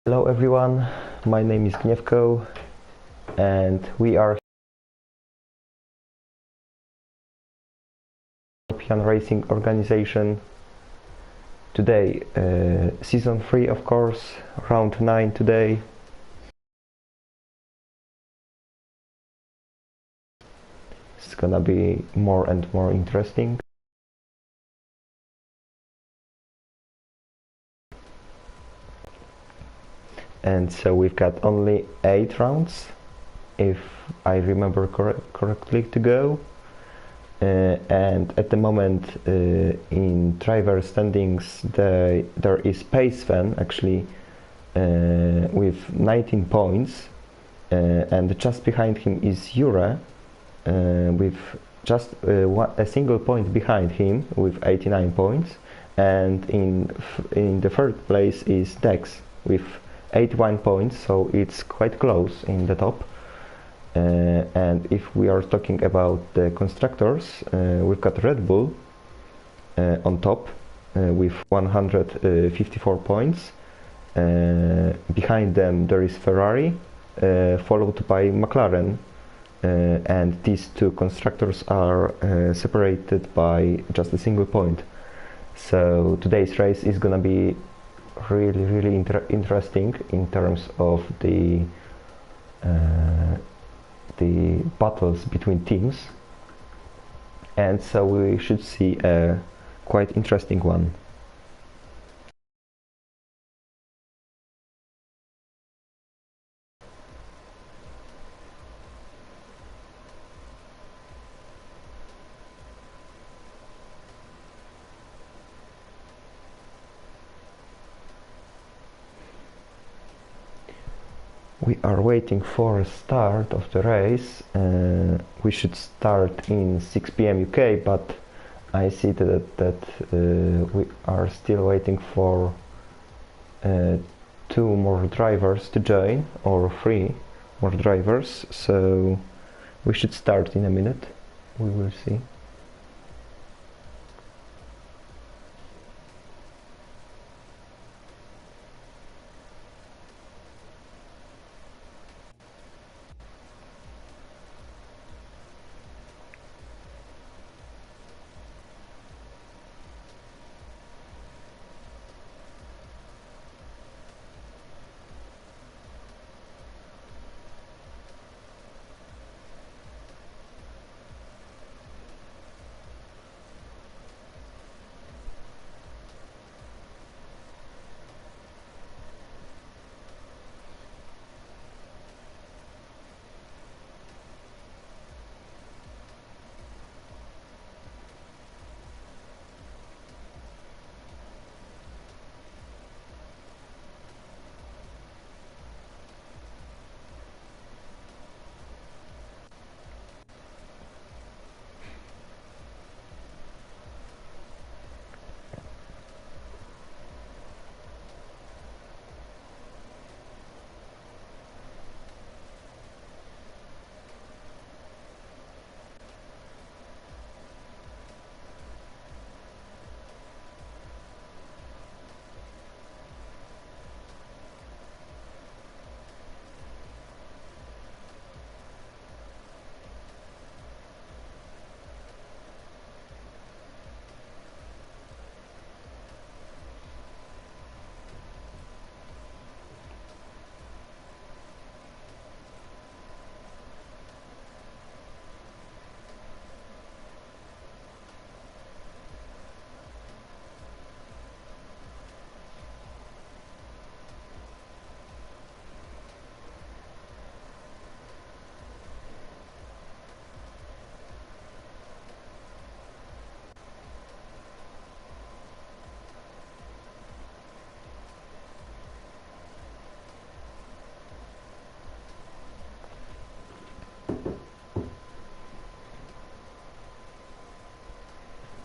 Hello everyone, my name is Gniewko and we are European Racing Organization. Today, season 3 of course, round 9 today. It's gonna be more and more interesting. And so we've got only 8 rounds, if I remember correctly, to go. And at the moment in driver standings there is Pacevan actually with 19 points and just behind him is Jure with just a single point behind him with 89 points, and in the third place is Dex with 81 points, so it's quite close in the top. And if we are talking about the constructors, we've got Red Bull on top with 154 points. Behind them there is Ferrari, followed by McLaren, and these two constructors are separated by just a single point. So today's race is gonna be really interesting in terms of the battles between teams, and so we should see a quite interesting one. We are waiting for a start of the race. We should start in 6 p.m. UK, but I see that we are still waiting for 2 more drivers to join, or 3 more drivers, so we should start in a minute. We will see.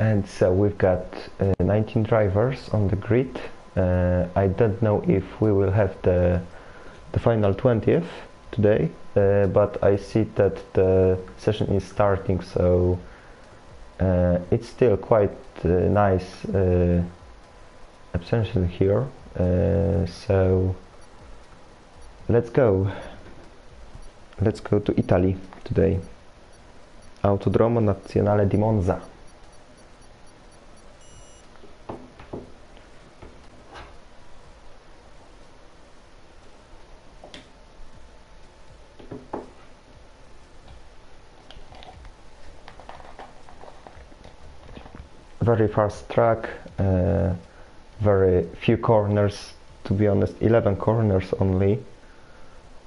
And so we've got 19 drivers on the grid. I don't know if we will have the final 20th today, but I see that the session is starting, so it's still quite nice abstention here. So let's go to Italy today. Autodromo Nazionale di Monza. Very fast track, very few corners, to be honest, 11 corners only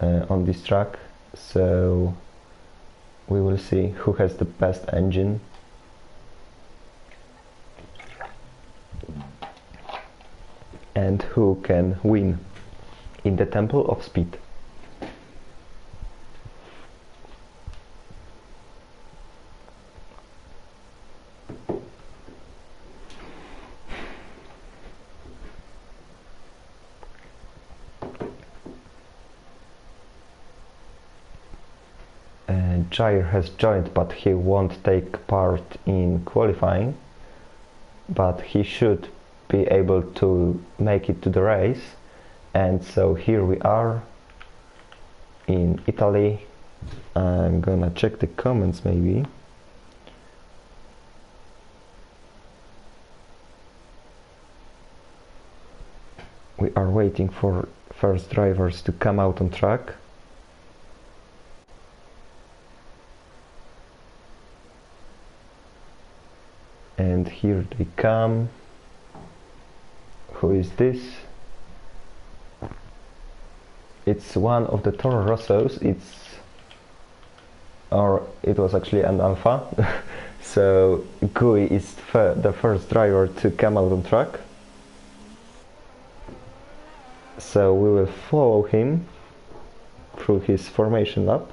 on this track, so we will see who has the best engine. And who can win in the Temple of Speed. Jair has joined, but he won't take part in qualifying, but he should be able to make it to the race. And so here we are in Italy. I'm gonna check the comments maybe. We are waiting for first drivers to come out on track. And here they come. Who is this? It's one of the Toro Rossos. It was actually an Alpha. So Gui is the first driver to come out on track. So we will follow him through his formation lap.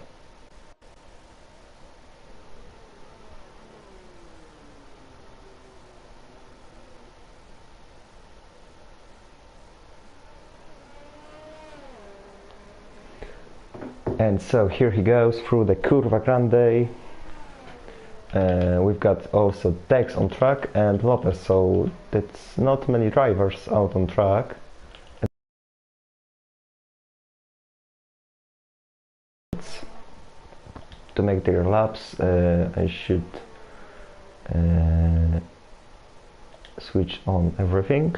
And so here he goes through the Curva Grande. We've got also Dex on track and Lopez, so that's not many drivers out on track. To make their laps, I should switch on everything.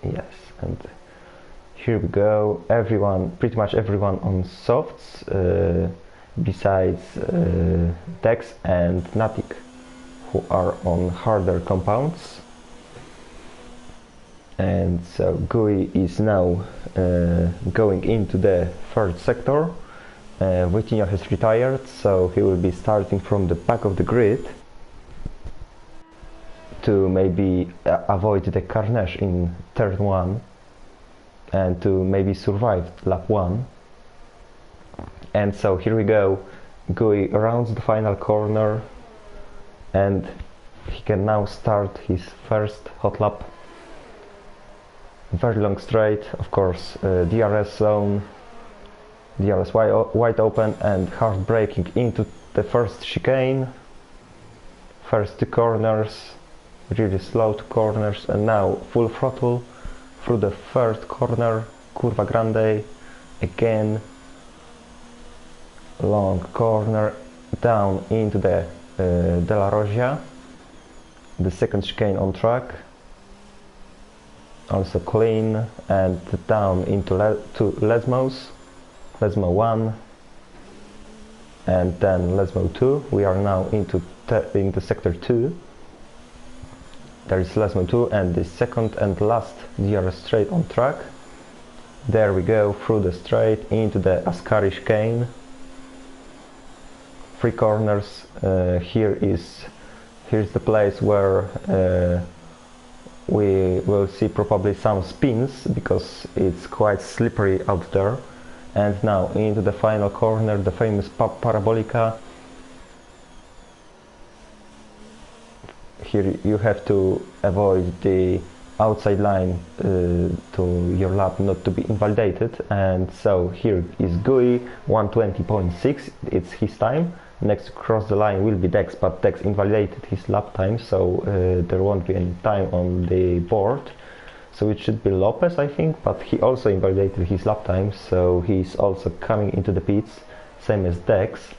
Yes, and here we go. Everyone, pretty much everyone on softs, besides Dex and Natik, who are on harder compounds. And so Gui is now going into the third sector. Vitinho has retired, so he will be starting from the back of the grid to maybe avoid the carnage in turn 1 and to maybe survive lap 1. And so here we go. Gui rounds the final corner and he can now start his first hot lap. Very long straight, of course, DRS zone, DRS wide open and hard braking into the first chicane. First 2 corners, really slow 2 corners, and now full throttle through the first corner, Curva Grande, again long corner down into the Della Roggia, the second chicane on track, also clean, and down into Lesmos, Lesmo 1 and then Lesmo 2. We are now into sector 2. There is Lesmo 2 and the second and last DRS straight on track. There we go through the straight into the Ascari chicane. 3 corners. Here's the place where we will see probably some spins because it's quite slippery out there. And now into the final corner, the famous Parabolica. Here you have to avoid the outside line to your lap not to be invalidated. And so here is Gui, 120.6, it's his time. Next to cross the line will be Dex, but Dex invalidated his lap time, so there won't be any time on the board. so it should be Lopez, I think, but he also invalidated his lap time, so he's also coming into the pits, same as Dex.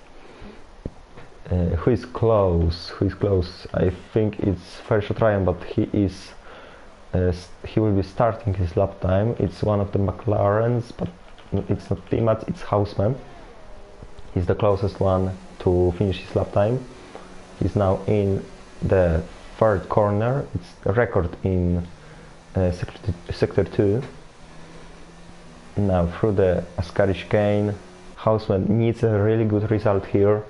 Who is close? I think it's First Ryan, but he will be starting his lap time. It's one of the McLarens, but it's not teammates, it's Houseman. He's the closest one to finish his lap time. He's now in the third corner. It's a record in sector 2. Now through the Ascari chicane, Houseman needs a really good result here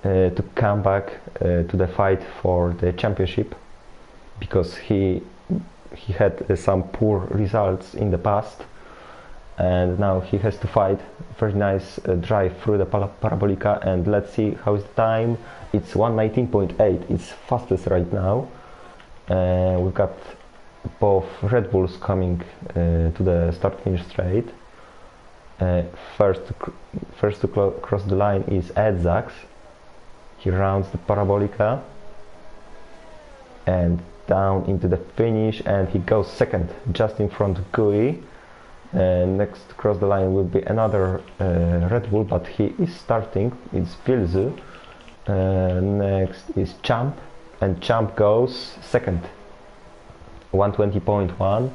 to come back to the fight for the championship, because he had some poor results in the past, and now he has to fight. Very nice drive through the Parabolica, and let's see how is the time. It's 1:19.8, it's fastest right now. We've got both Red Bulls coming to the start-finish straight. First to cross the line is Edzax. He rounds the Parabolica and down into the finish, and he goes second, just in front of Gui. Next to cross the line will be another Red Bull, but he is starting. It's Vilzu. Next is Champ, and Champ goes second, 1:20.1.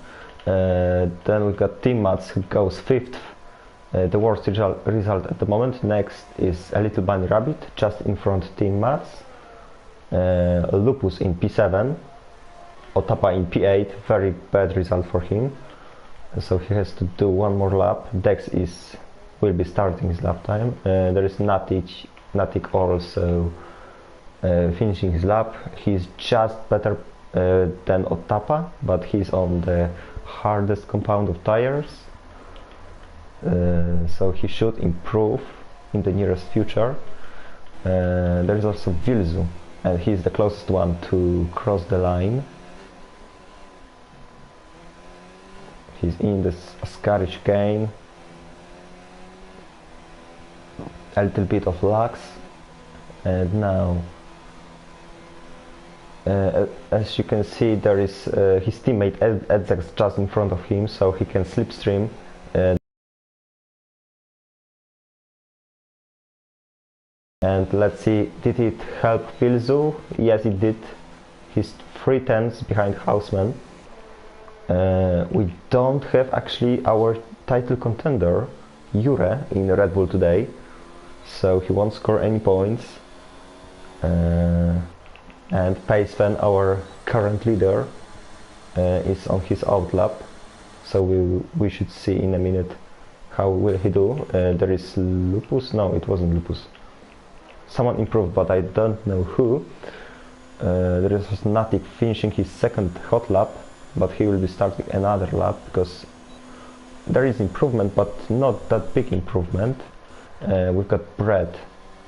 Then we've got Team Mats, who goes fifth. The worst result at the moment. Next is a Little Bunny Rabbit, just in front of Team Mats. Lupus in P7, Otapa in P8, very bad result for him. So he has to do one more lap. Dex will be starting his lap time. There is Natic also finishing his lap. He's just better than Otapa, but he's on the hardest compound of tires. So he should improve in the nearest future. There is also Vilzu, and he's the closest one to cross the line. He's in this Ascari chicane. A little bit of lax, and now as you can see, there is his teammate Edzax just in front of him, so he can slipstream. And let's see, did it help Vilzu? Yes, it did. He's 3/10 behind Houseman. We don't have actually our title contender, Jure, in Red Bull today, so he won't score any points. And Pacevan, our current leader, is on his out lap, so we should see in a minute how will he do. There is Lupus. No, it wasn't Lupus. Someone improved, but I don't know who. There is Natic finishing his second hot lap, but he will be starting another lap because there is improvement, but not that big improvement. We've got Brett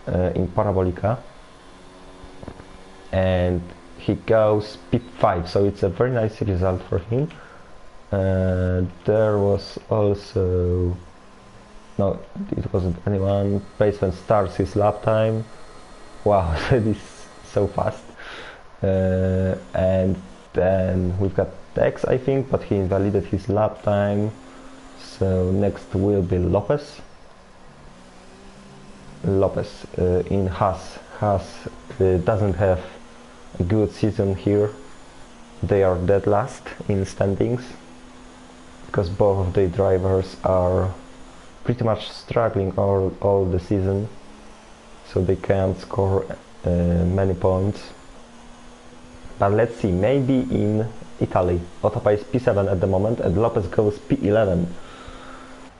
in Parabolica, and he goes P5, so it's a very nice result for him. There was also, no, it wasn't anyone. Paceman starts his lap time. Wow, that is so fast. And then we've got Dex, I think, but he invalidated his lap time. So next will be Lopez. In Haas. Haas doesn't have a good season here. They are dead last in standings because both of the drivers are pretty much struggling all the season, so they can't score many points. But let's see, maybe in Italy Otapa is P7 at the moment and Lopez goes P11,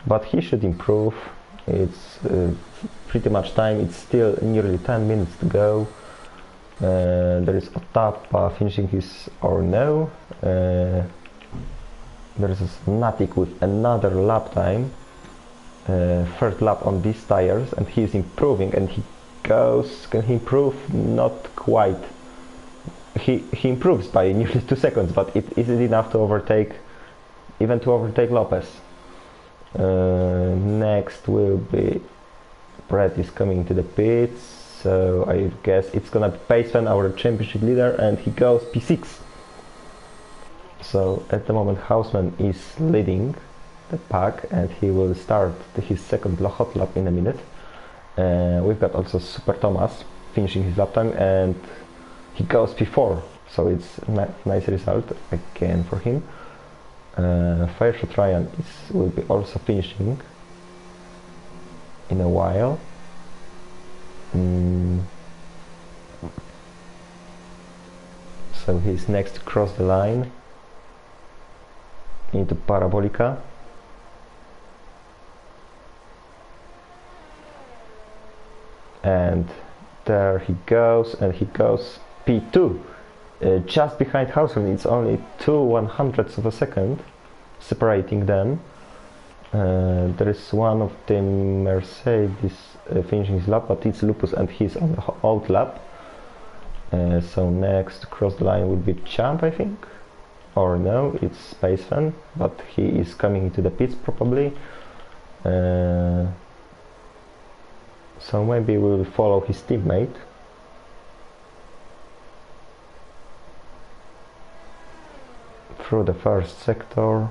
but he should improve. It's pretty much time. It's still nearly 10 minutes to go. There is Otapa finishing his, or no, there is Natic with another lap time, third lap on these tires, and he is improving, and he goes, can he improve? Not quite. He improves by nearly 2 seconds, but is it enough to overtake, even to overtake Lopez? Next will be Brett is coming to the pits, so I guess it's gonna be Paceman, our championship leader, and he goes P6. So at the moment Hausman is leading the pack, and he will start his second hot lap in a minute. We've got also Super Thomas finishing his lap time, and he goes P4, so it's a nice result again for him. Fireshot Ryan will be also finishing in a while. So he's next to cross the line into Parabolica. And there he goes, and he goes P2, just behind Hausen. It's only 2/100ths of a second separating them. There is one of the Mercedes finishing his lap, but it's Lupus and he's on the out lap. So next to cross the line would be Champ, I think, or no, it's Spaceman, but he is coming into the pits probably. So maybe we will follow his teammate. Through the first sector.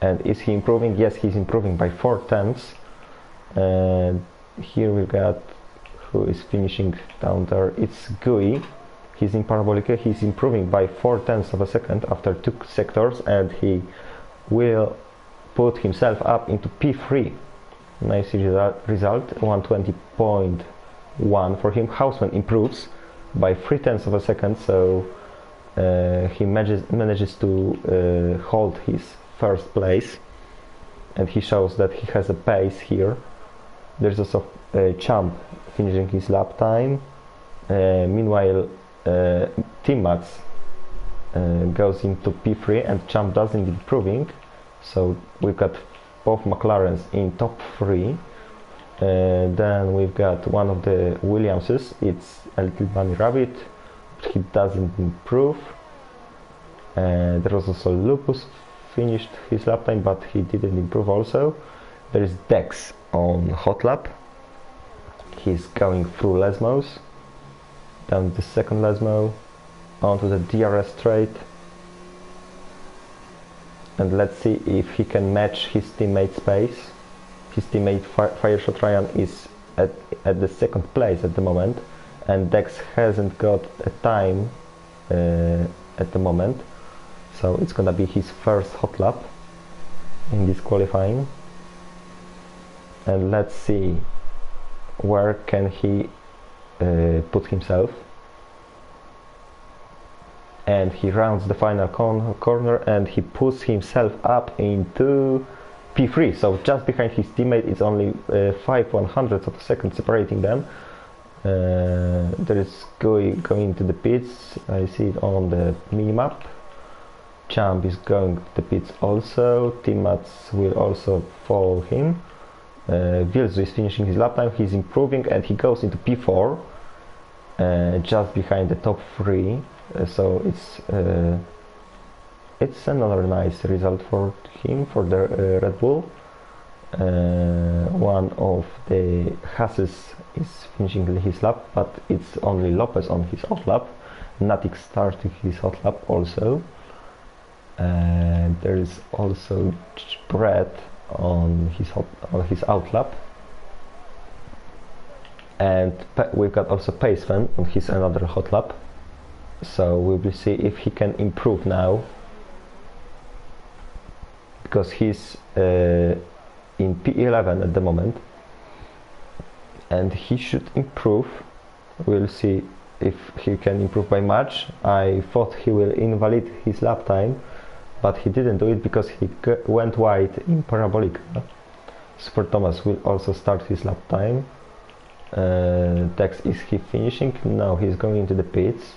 And is he improving? Yes, he's improving by 4/10. And here we got who is finishing down there. It's Gui. He's in Parabolica. He's improving by 4/10 of a second after 2 sectors, and he will put himself up into P3. Nice result, 120.1 for him. Hausman improves by 3/10 of a second, so he manages to hold his first place, and he shows that he has a pace here. There's also Champ finishing his lap time. Meanwhile, Team Mats goes into P3, and Champ doesn't improving. So we've got both McLarens in top 3. Then we've got one of the Williamses. It's a little bunny rabbit. He doesn't improve. There was also Lupus finished his lap time, but he didn't improve also. There is Dex on hot lap. He's going through Lesmos, down the second Lesmo, onto the DRS straight. And let's see if he can match his teammate's pace. His teammate Fireshot Ryan is at the second place at the moment, and Dex hasn't got a time at the moment, so it's gonna be his first hot lap in this qualifying. And let's see where can he put himself. And he rounds the final corner, and he puts himself up into P3, so just behind his teammate. It's only 5/100ths of a second separating them. There is going to the pits. I see it on the minimap. Champ is going to the pits also. Teammates will also follow him. Vilzu is finishing his lap time. He's improving, and he goes into P4, just behind the top 3. So it's another nice result for him, for the Red Bull. One of the Hasses is finishing his lap, but it's only Lopez on his hot lap. Natik starting his hot lap also. And there is also Brett on his out lap. And we've got also Paceman on his another hot lap. So we will see if he can improve now, because he's in P11 at the moment, and he should improve. We'll see if he can improve by much. I thought he will invalid his lap time, but he didn't do it because he went wide in Parabolic. Super Thomas will also start his lap time. Dex, is he finishing? No, he's going into the pits.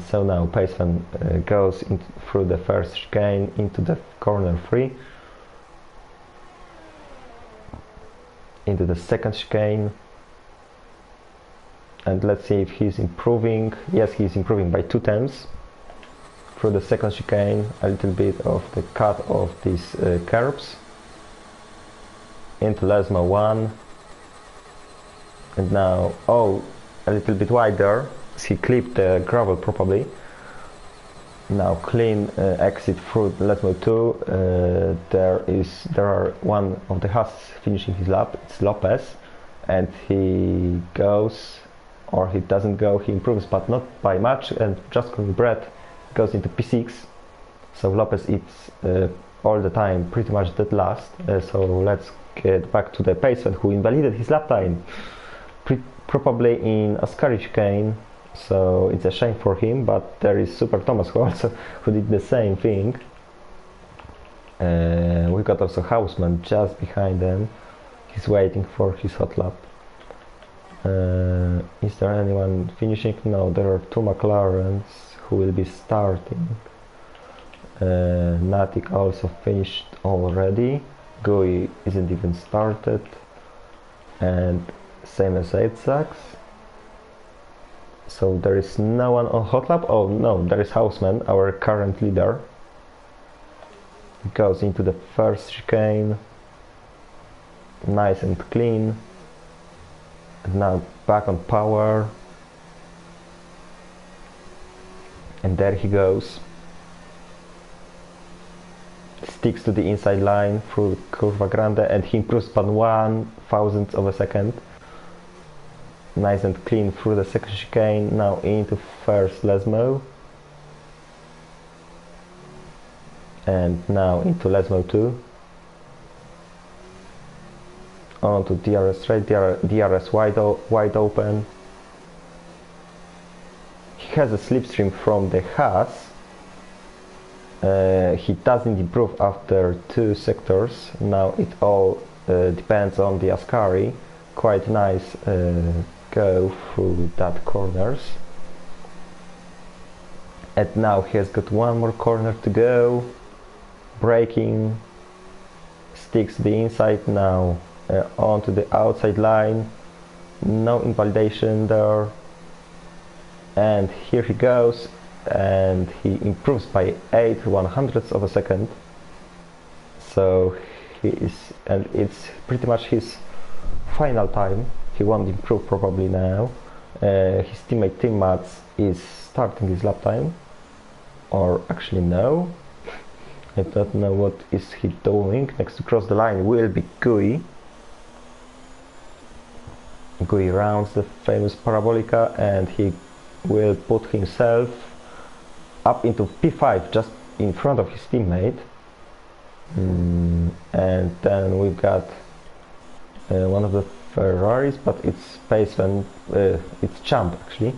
So now Paceman goes through the first chicane into the corner 3, into the second chicane, and let's see if he's improving. Yes, he's improving by 2/10 through the second chicane. A little bit of the cut of these curbs into Lesmo 1, and now a little bit wider. he clipped the gravel probably. Now clean exit through Lesmo 2. There are one of the Haas finishing his lap. It's Lopez, and he goes, or he doesn't go. He improves, but not by much. And just Brett goes into P6. So Lopez is all the time pretty much dead last. So let's get back to the paceman who invalidated his lap time, probably in Ascari chicane. So it's a shame for him, but there is Super Thomas who did the same thing. We got also Houseman just behind them. He's waiting for his hot lap. Is there anyone finishing? No, there are two McLarens who will be starting. Natik also finished already. Gui isn't even started. And same as Eitzaks. So there is no one on hot lap. Oh no, there is Houseman, our current leader. He goes into the first chicane, nice and clean. And now back on power. And there he goes. Sticks to the inside line through Curva Grande, and he improves by 1/1000th of a second. Nice and clean through the second chicane, now into first Lesmo. And now into Lesmo 2. On to DRS straight, DRS wide open. He has a slipstream from the Haas. He doesn't improve after 2 sectors. Now it all depends on the Ascari. Quite nice go through that corners. And now he has got one more corner to go. Braking. Sticks to the inside now. Onto the outside line. No invalidation there. And here he goes. And he improves by 8/100ths of a second. So he is, and it's pretty much his final time. He won't improve probably now. His teammate Tim Mats is starting his lap time, or actually no. I don't know what is he doing. Next to cross the line will be Gui. Gui rounds the famous Parabolica, and he will put himself up into P5 just in front of his teammate. And then we've got one of the Ferraris, but it's Paceman, it's Champ actually,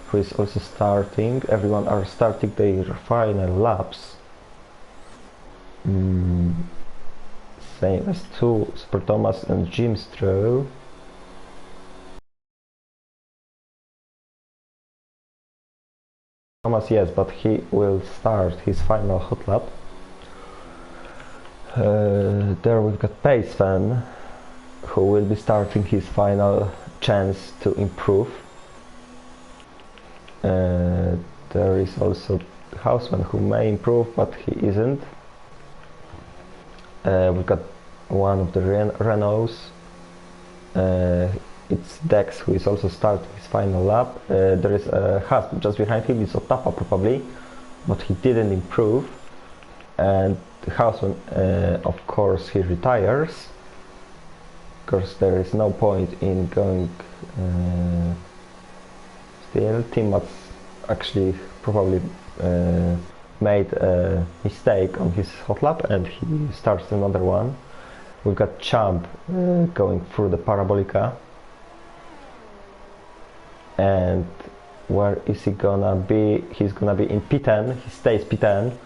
who is also starting. Everyone are starting their final laps. Same as two Super Thomas and Jim Stroh. Thomas, yes, but he will start his final hot lap. There we've got Paceman, who will be starting his final chance to improve. There is also Houseman, who may improve, but he isn't. We've got one of the Renaults. It's Dex, who is also starting his final lap. There is a Haas just behind him. It's Otapa probably, but he didn't improve. And Houseman, of course, he retires. Of course, there is no point in going still. Timmats actually probably made a mistake on his hot lap, and he starts another one. We've got Champ going through the Parabolica. And where is he gonna be? He's gonna be in P10. He stays P10.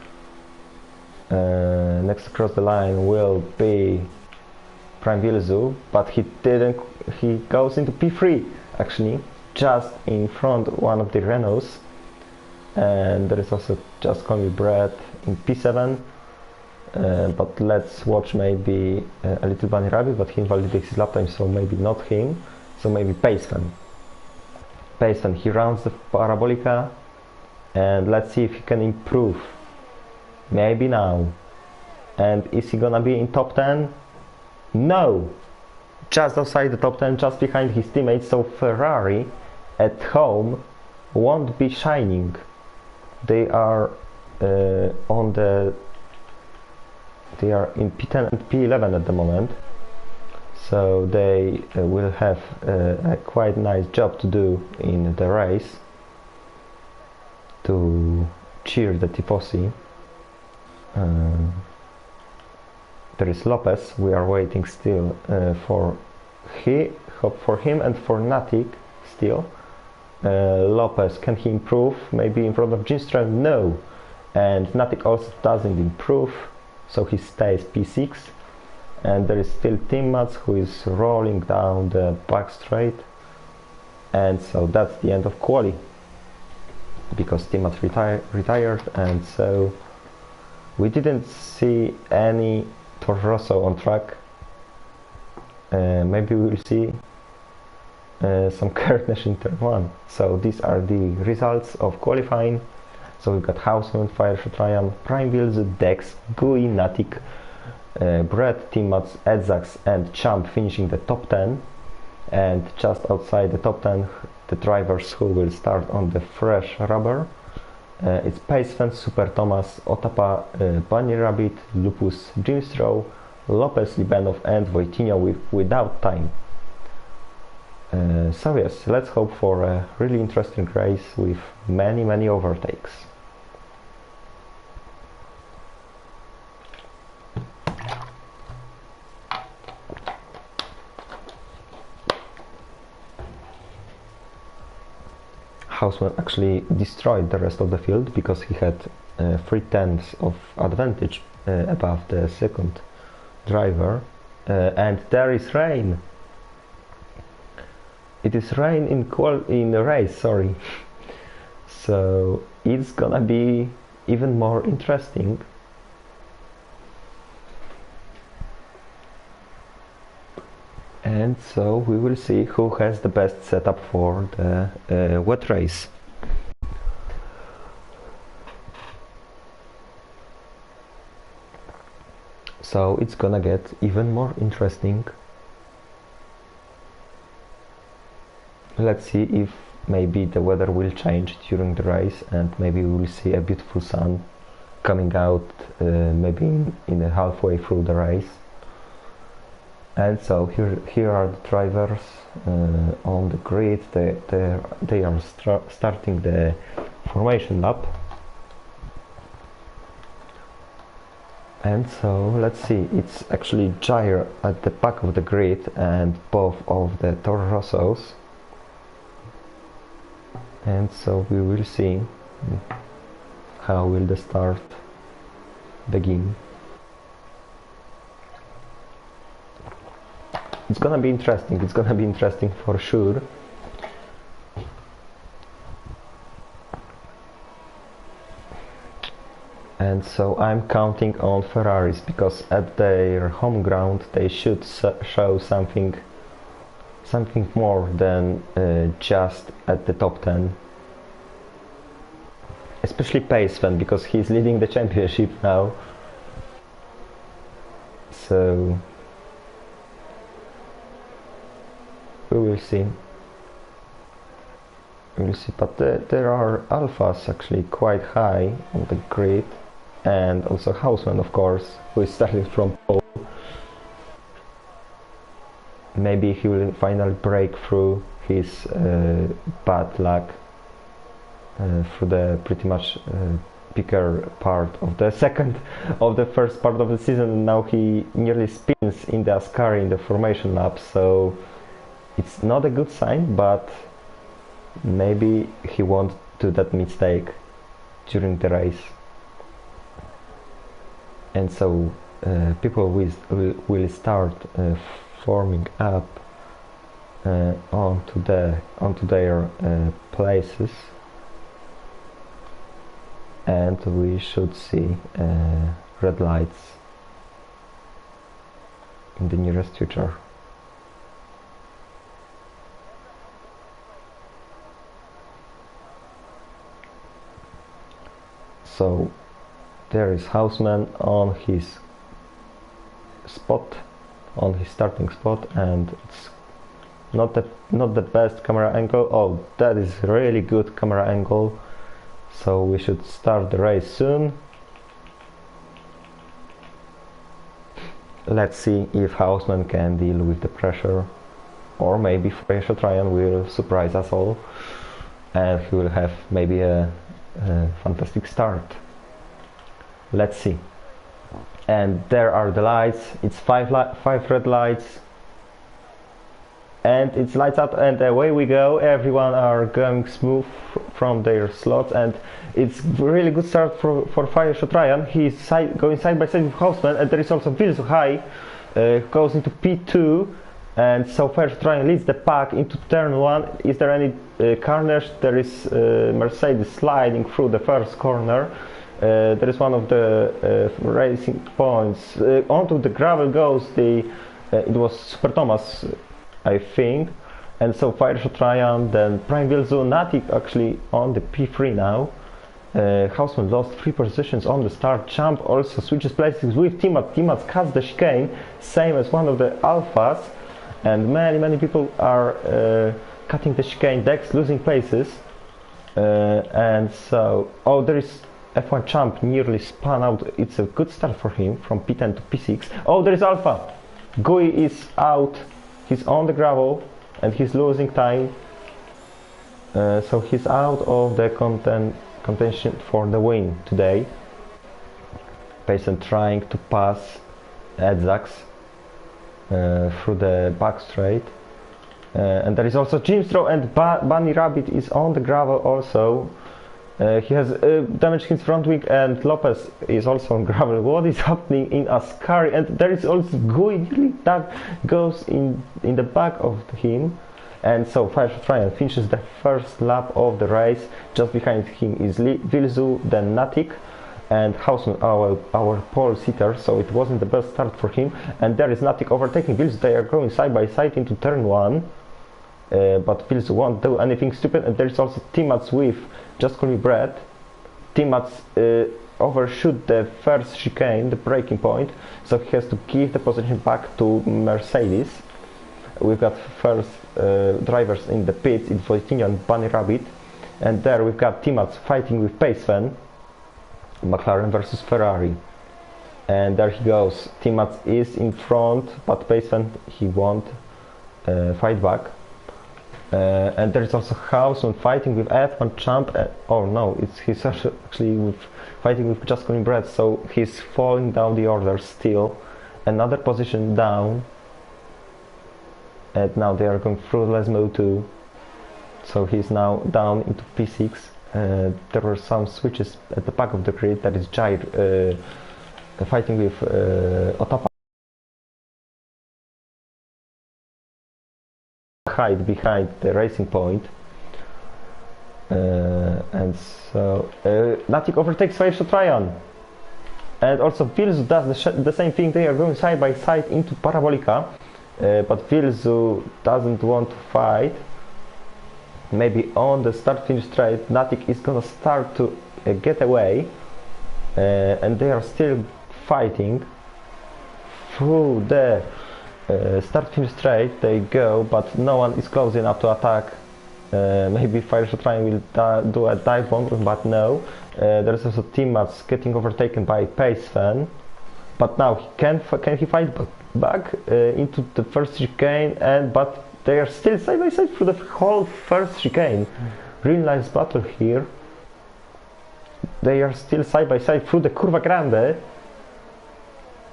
Next across the line will be Prime Vilzu, but he didn't. He goes into P3 actually, just in front of one of the Renaults. And there is also just Conway Brett in P7. But let's watch maybe a little Bunny Rabbit, but he invalidates his lap time, so maybe not him. So maybe Paceman. Paceman, he rounds the Parabolica, and let's see if he can improve. Maybe now. And is he gonna be in top 10? No! Just outside the top 10, just behind his teammates. So Ferrari at home won't be shining. They are on the they are in P10 and P11 at the moment, so they will have a quite nice job to do in the race to cheer the Tifosi. There is Lopez. We are waiting still for him and for Natik still. Lopez, can he improve? Maybe in front of Ginström? No. And Natik also doesn't improve, so he stays P6. And there is still Timmats, who is rolling down the back straight. And so that's the end of quali, because Timmats retired, and so we didn't see any Toro Rosso on track. Maybe we will see some Kertnesh in turn 1. So these are the results of qualifying. So we've got Houseman, Fireshot Ryan, Prime Wheels, Dex, Gui, Natik, Brett, Timmats, Edzax and Champ finishing the top 10. And just outside the top 10, the drivers who will start on the fresh rubber. It's Pacefen, Super Thomas, Otapa, Bunny Rabbit, Lupus, Ginström, Lopez, Libanov and Wojtinho without time. So yes, let's hope for a really interesting race with many overtakes. Houseman actually destroyed the rest of the field because he had 3/10 of advantage above the second driver. And there is rain. It is rain in the race, sorry. So it's gonna be even more interesting. And so we will see who has the best setup for the wet race. So it's gonna get even more interesting. Let's see if maybe the weather will change during the race, and maybe we will see a beautiful sun coming out maybe in halfway through the race. And so here are the drivers on the grid. They are starting the formation lap. And so let's see, it's actually Jair at the back of the grid and both of the Toro Rossos. And so we will see how will the start begin. It's gonna be interesting for sure. And so I'm counting on Ferraris, because at their home ground they should show something more than just at the top 10. Especially Pacefen, because he's leading the championship now. So we will see. But there are alphas actually quite high on the grid, and also Houseman, of course, who is starting from pole. Maybe he will finally break through his bad luck through the pretty much bigger part of the first part of the season, and now he nearly spins in the Ascari in the formation lap, so it's not a good sign, but maybe he won't do that mistake during the race. And so people will start forming up onto their places, and we should see red lights in the nearest future. So there is Houseman on his spot, on his starting spot, and it's Not the best camera angle. Oh, that is really good camera angle. So we should start the race soon. Let's see if Houseman can deal with the pressure, or maybe Ryan will surprise us all and he will have maybe a fantastic start. Let's see. And there are the lights. It's five red lights, and it's lights up and away we go. Everyone are going smooth from their slots, and it's really good start for Ryan. He's going side by side with Houseman, and there is also Vilsu high, goes into P2, and so Ryan leads the pack into turn 1. Is there any carnage? There is Mercedes sliding through the first corner. There is one of the racing points. Onto the gravel goes the it was Super Thomas, I think, and so Ryan, then Prime Vilzu, Natik actually on the P3 now. Houseman lost 3 positions on the start. Champ also switches places with Timat. Timat cuts the chicane, same as one of the Alphas, and many people are cutting the chicane. Dex losing places, and so there is F1 Champ nearly spun out. It's a good start for him from P10 to P6. Oh, there is Alpha. Gui is out. He's on the gravel and he's losing time. So he's out of the contention for the win today. Payson trying to pass Edzax through the back straight. And there is also Jimstro, and Bunny Rabbit is on the gravel also. He has damaged his front wing, and Lopez is also on gravel. What is happening in Ascari? And there is also Gui that goes in the back of him. And so Ryan finishes the first lap of the race. Just behind him is Vilzu, then Natik, and Houseman, our pole sitter. So it wasn't the best start for him. And there is Natik overtaking Vilzu. They are going side by side into turn 1. But Vilzu won't do anything stupid. And there is also Timats with Just Call Me Brett. Timats overshoot the first chicane, the braking point, so he has to give the position back to Mercedes. We've got first drivers in the pits in Voitinho and Bunny Rabbit, and there we've got Timats fighting with Pacevan, McLaren versus Ferrari. And there he goes. Timats is in front, but Pacevan, he won't fight back. And there is also Houseman fighting with F1 Champ. Oh no, he's actually fighting with Just Calling Brett, so he's falling down the order still. Another position down. And now they are going through Lesmo too. So he's now down into P6. There were some switches at the back of the grid. That is Jair fighting with Otapa. Hide behind the racing point, and so Natik overtakes Ryan, and also Vilzu does the same thing. They are going side by side into Parabolica, but Vilzu doesn't want to fight. Maybe on the start-finish straight, Natik is gonna start to get away, and they are still fighting through the start-finish straight. They go, but no one is close enough to attack. Maybe Ryan will do a dive bomb, but no. There is also Timats getting overtaken by Pacevan, but now can he fight back into the first chicane? But they are still side by side through the whole first chicane. Real nice battle here. They are still side by side through the Curva Grande.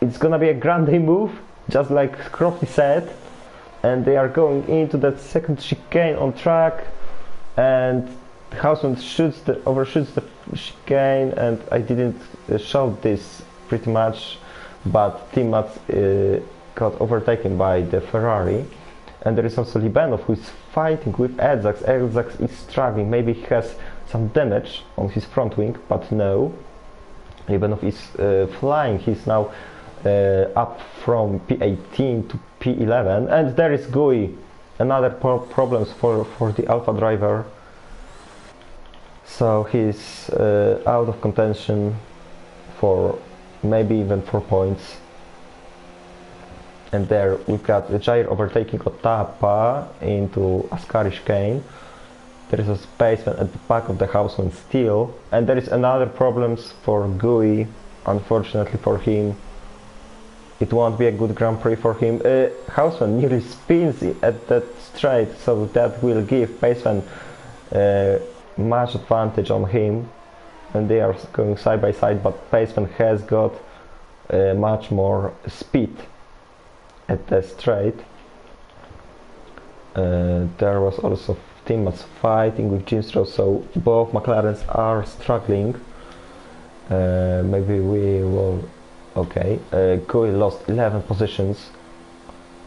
It's gonna be a grande move, just like Crofty said, and they are going into that second chicane on track, and Houseman overshoots the chicane, and I didn't show this pretty much, but Timats got overtaken by the Ferrari. And there is also Libanov, who is fighting with Edzax. Edzax is struggling. Maybe he has some damage on his front wing, but no. Libanov is flying. He's now up from P18 to P11, and there is Gui. Another problems for the Alpha driver. So he's out of contention for maybe even 4 points. And there we've got the gyre overtaking Otapa into Ascari chicane. There is a spaceman at the back of the Houseman still, and there is another problems for Gui. Unfortunately for him, it won't be a good Grand Prix for him. Houseman nearly spins at that straight, so that will give Paceman much advantage on him, and they are going side by side, but Paceman has got much more speed at the straight. There was also teammates fighting with Jimstro, so both McLarens are struggling. Maybe we will... Okay, Gui lost 11 positions.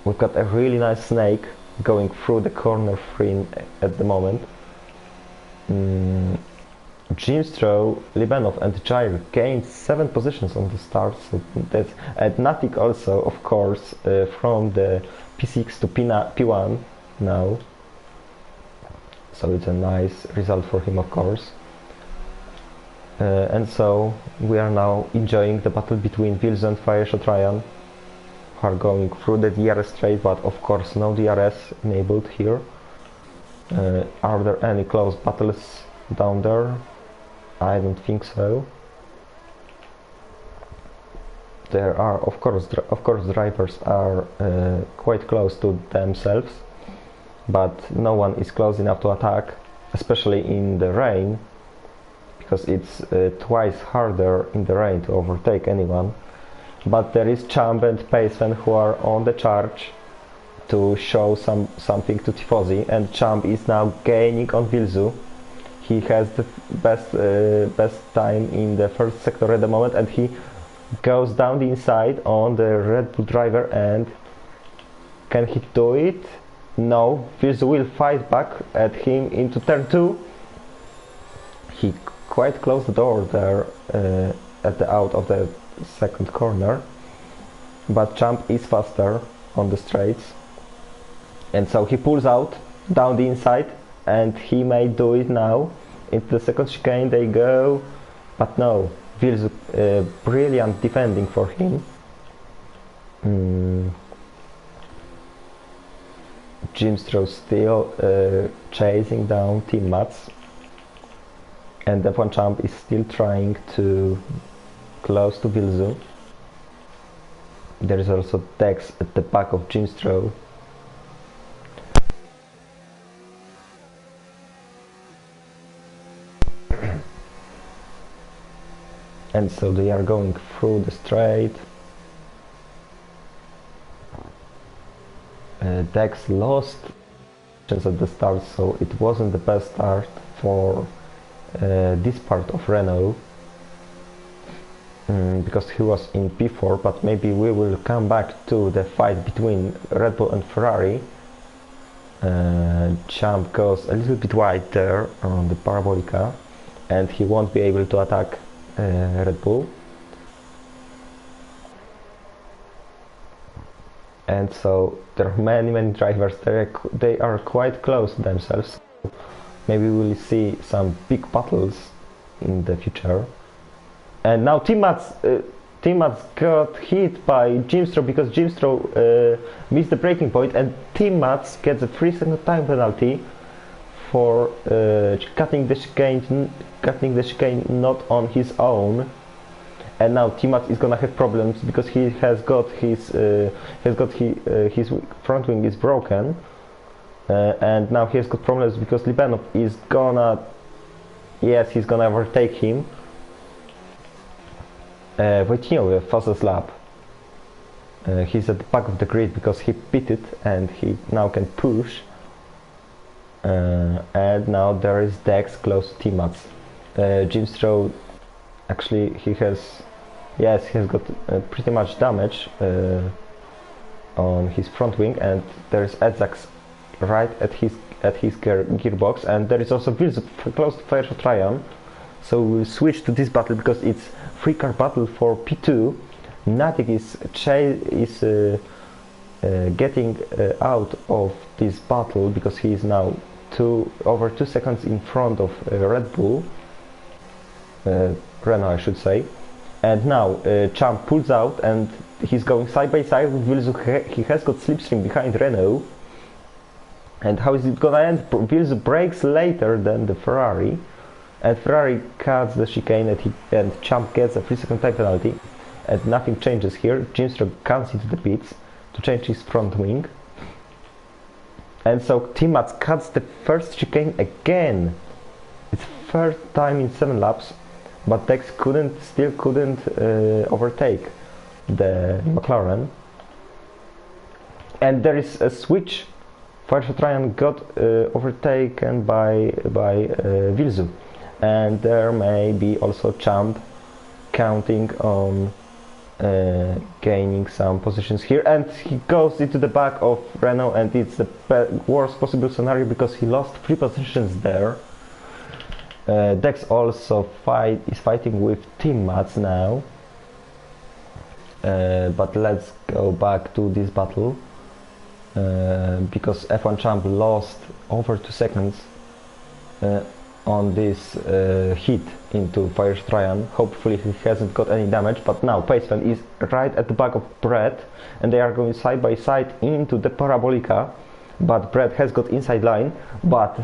We've got a really nice snake going through the corner 3 at the moment. Jimstro, Libanov and Jair gained 7 positions on the start, so that's... and Natik also, of course, from the P6 to P1 now. So it's a nice result for him, of course. And so we are now enjoying the battle between Wills and Fireshot Ryan, who are going through the DRS straight, but of course no DRS enabled here. Are there any close battles down there? I don't think so. There are, of course, drivers are quite close to themselves, but no one is close enough to attack, especially in the rain, because it's twice harder in the rain to overtake anyone. But there is Champ and Paceman who are on the charge to show something to Tifosi, and Champ is now gaining on Vilzu. He has the best time in the first sector at the moment, and he goes down the inside on the Red Bull driver. And can he do it? No, Vilzu will fight back at him into turn 2. He quite closed the door there at the out of the second corner, but Champ is faster on the straights, and so he pulls out down the inside, and he may do it now. Into the second chicane they go, but no, Vilzu brilliant defending for him. Jimstro still chasing down Team Mats, and F1 Champ is still trying to close to Vilzu. There is also Dex at the back of Jimstro. And so they are going through the straight. Dex lost at the start, so it wasn't the best start for this part of Renault, because he was in P4, but maybe we will come back to the fight between Red Bull and Ferrari. Champ goes a little bit wide there on the Parabolica, and he won't be able to attack Red Bull. And so there are many drivers, they are quite close to themselves. Maybe we will see some big battles in the future. And now Team Mats got hit by Jimstro, because Jimstro missed the braking point, and Team Mats gets a 3-second time penalty for cutting the chicane not on his own. And now Team Mats is gonna have problems because he has got his front wing is broken, and now he has got problems because Libanov is gonna, yes, he's gonna overtake him. Wojtinow fastest lap. He's at the back of the grid because he pitted and he now can push. And now there is Dex close to Team Mats. Jimstro, actually he has got pretty much damage on his front wing, and there is Edzax right at his gearbox, and there is also Vilz close to Fireshot Ryan. So we'll switch to this battle because it's 3-car battle for P2. Natik is getting out of this battle because he is now over 2 seconds in front of Red Bull, Renault I should say. And now Champ pulls out, and he's going side by side with Villeneuve. He has got slipstream behind Renault. And how is it gonna end? Villeneuve brakes later than the Ferrari, and Ferrari cuts the chicane, and Champ gets a 3-second time penalty, and nothing changes here. James comes into the pits to change his front wing, and so Timmats cuts the first chicane again. It's third time in 7 laps, but Dex still couldn't overtake the McLaren, and there is a switch. Ryan got overtaken by Villeneuve, and there may be also Champ counting on gaining some positions here, and he goes into the back of Renault, and it's the worst possible scenario because he lost 3 positions there. Dex also is fighting with Timmats now, but let's go back to this battle. Because F1 Champ lost over 2 seconds on this hit into Ryan. Hopefully he hasn't got any damage, but now Paceman is right at the back of Brett, and they are going side by side into the Parabolica, but Brett has got inside line, but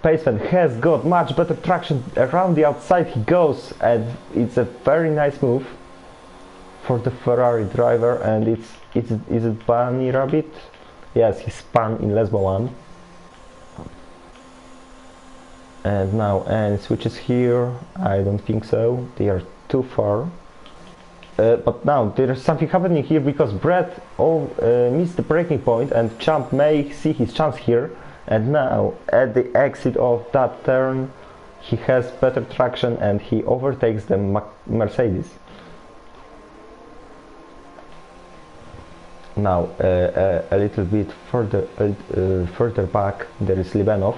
Paceman has got much better traction. Around the outside he goes, and it's a very nice move for the Ferrari driver. And is it Bunny Rabbit? Yes, he spun in Lesbo 1. And now any switches here? I don't think so. They are too far. But now there is something happening here because Brett missed the braking point, and Champ may see his chance here. And now at the exit of that turn he has better traction and he overtakes the Mercedes. Now a little bit further back there is Libanov,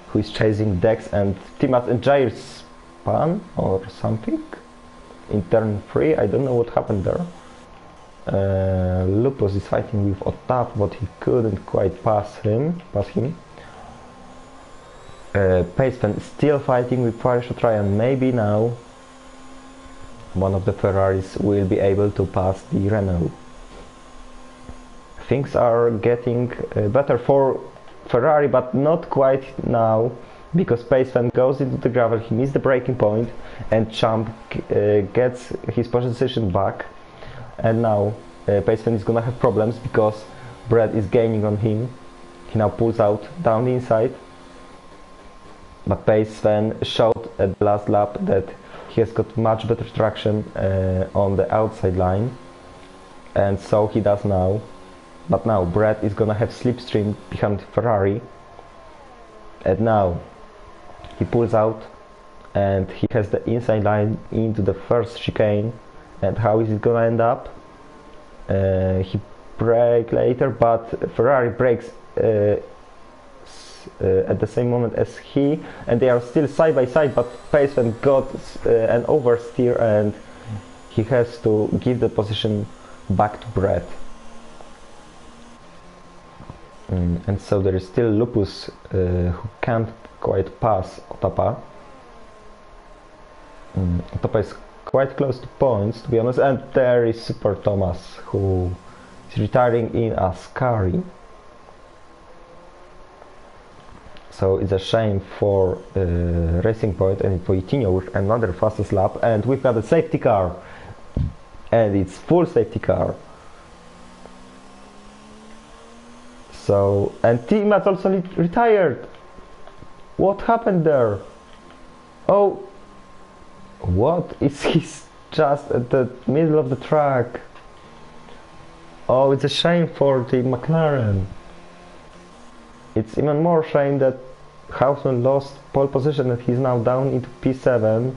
who is chasing Dex, and Timmats and Jair spun or something in turn 3. I don't know what happened there. Lupus is fighting with Otap, but he couldn't quite pass him. Paceman is still fighting with Ryan. Maybe now one of the Ferraris will be able to pass the Renault. Things are getting better for Ferrari, but not quite now, because Paceman goes into the gravel, he missed the braking point, and Champ gets his position back, and now Paceman is gonna have problems because Brett is gaining on him. He now pulls out down the inside, but Paceman showed at the last lap that he has got much better traction on the outside line, and so he does now. But now Brett is gonna have slipstream behind Ferrari, and now he pulls out and he has the inside line into the first chicane. And how is it gonna end up? He brakes later, but Ferrari brakes at the same moment as he, and they are still side by side, but Paceman got an oversteer and he has to give the position back to Brett. And so there is still Lupus who can't quite pass Otapa. Otapa is quite close to points, to be honest, and there is Super Thomas, who is retiring in Ascari. So it's a shame for Racing Point and for Itinho with another fastest lap, and we've got a safety car, and it's full safety car. So, and Timmats also retired. What happened there? Oh, what? He's just at the middle of the track. Oh, it's a shame for the McLaren. It's even more shame that Hausman lost pole position and he's now down into P7.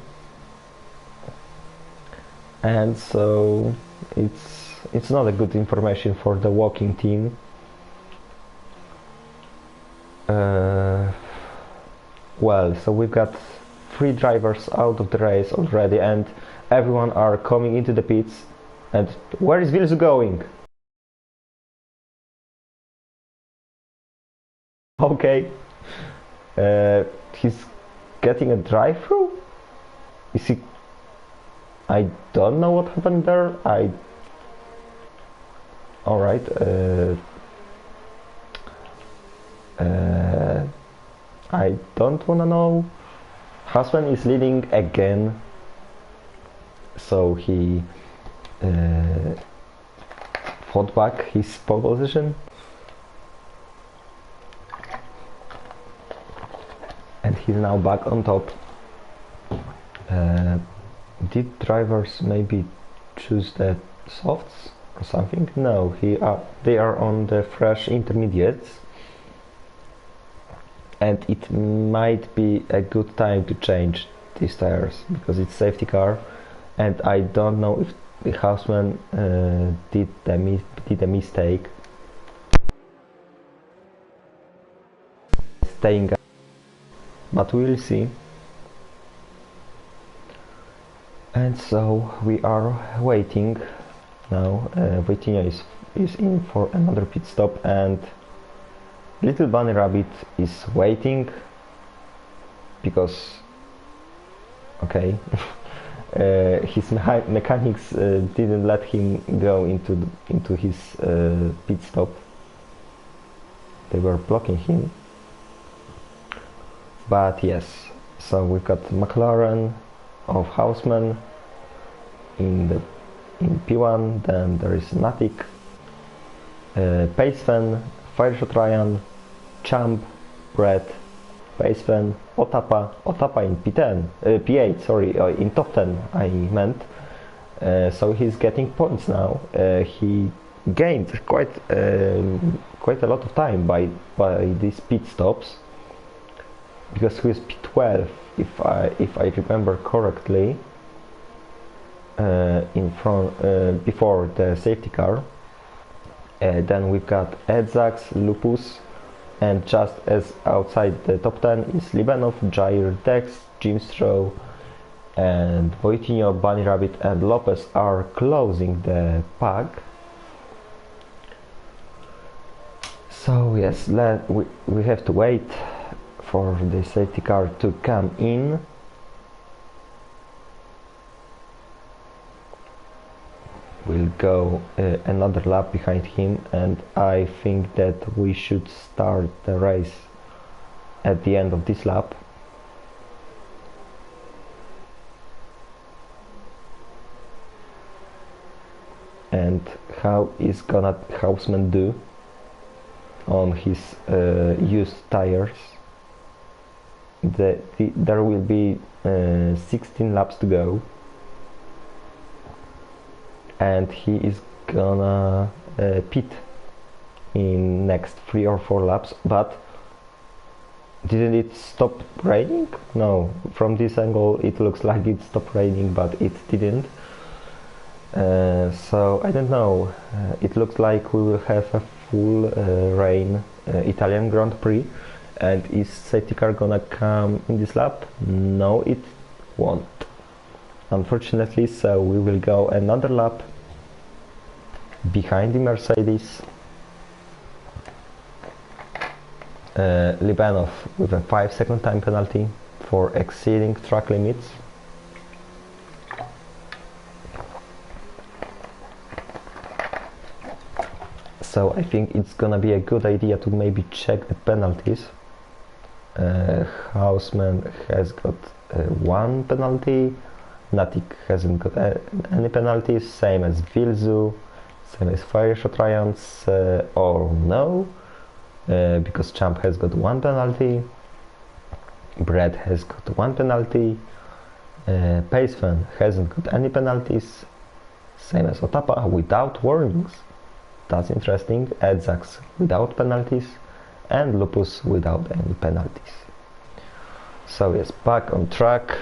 And so it's not a good information for the walking team. Well, so we've got 3 drivers out of the race already, and everyone are coming into the pits. And where is Villeneuve going? Okay, he's getting a drive-through? Is he... I don't know what happened there. All right. I don't wanna know. Hausman is leading again, so he fought back his pole position, and he's now back on top. Did drivers maybe choose the softs or something? No, they are on the fresh intermediates, and it might be a good time to change these tires because it's safety car, and I don't know if the Hausman did a mistake staying up, but we'll see. And so we are waiting now. Vitinho is in for another pit stop, and Little Bunny Rabbit is waiting because, okay, his mechanics didn't let him go into his pit stop. They were blocking him. But yes, so we've got McLaren of Hausman in P1, then there is Natic, Pacefen, Fireshot Ryan, Champ, Brett, Pacefen, Otapa in P10, P8, sorry, in top 10 I meant. So he's getting points now. He gained quite a lot of time by these pit stops, because he was P12 if I remember correctly, in front before the safety car. Then we've got Edzax, Lupus, and just as outside the top 10 is Libanov, Jair, Dex, Jim Stroh, and Voitinho, Bunny Rabbit, and Lopez are closing the pack. So yes, we have to wait for the safety car to come in. We'll go another lap behind him, and I think that we should start the race at the end of this lap. And how is gonna Hausman do on his used tires? There will be 16 laps to go, and he is gonna pit in next 3 or 4 laps. But didn't it stop raining? No, from this angle it looks like it stopped raining, but it didn't. So I don't know, it looks like we will have a full rain Italian Grand Prix. And is safety car gonna come in this lap? No, it won't, unfortunately. So we will go another lap behind the Mercedes. Libanov with a 5-second time penalty for exceeding track limits. So I think it's gonna be a good idea to maybe check the penalties. Hausman has got 1 penalty, Natic hasn't got any penalties, same as Vilzu, same as Fireshot Ryans, or no, because Champ has got 1 penalty, Brett has got 1 penalty, Pacefen hasn't got any penalties, same as Otapa without warnings. That's interesting. Edzax without penalties, and Lupus without any penalties. So yes, back on track,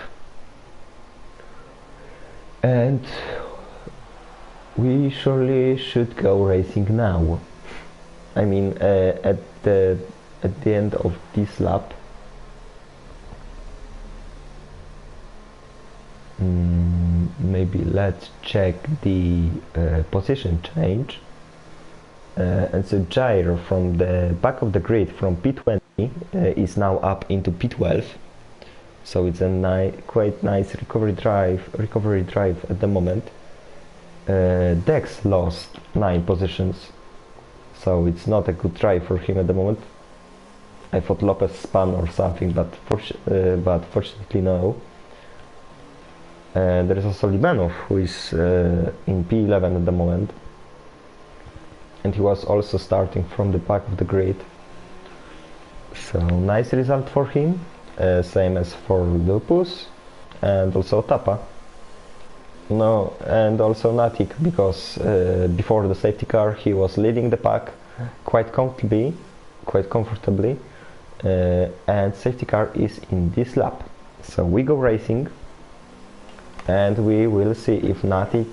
and we surely should go racing now. I mean, at the end of this lap, maybe let's check the position change. And so Jair from the back of the grid from P20 is now up into P12, so it's a quite nice recovery drive at the moment. Dex lost 9 positions, so it's not a good try for him at the moment. I thought Lopez spun or something, but fortunately no. There is also Libanov, who is in P11 at the moment, and he was also starting from the back of the grid. So nice result for him, same as for Lupus and also Tapa. No, and also Natik, because before the safety car he was leading the pack quite comfortably, and safety car is in this lap. So we go racing, and we will see if Natik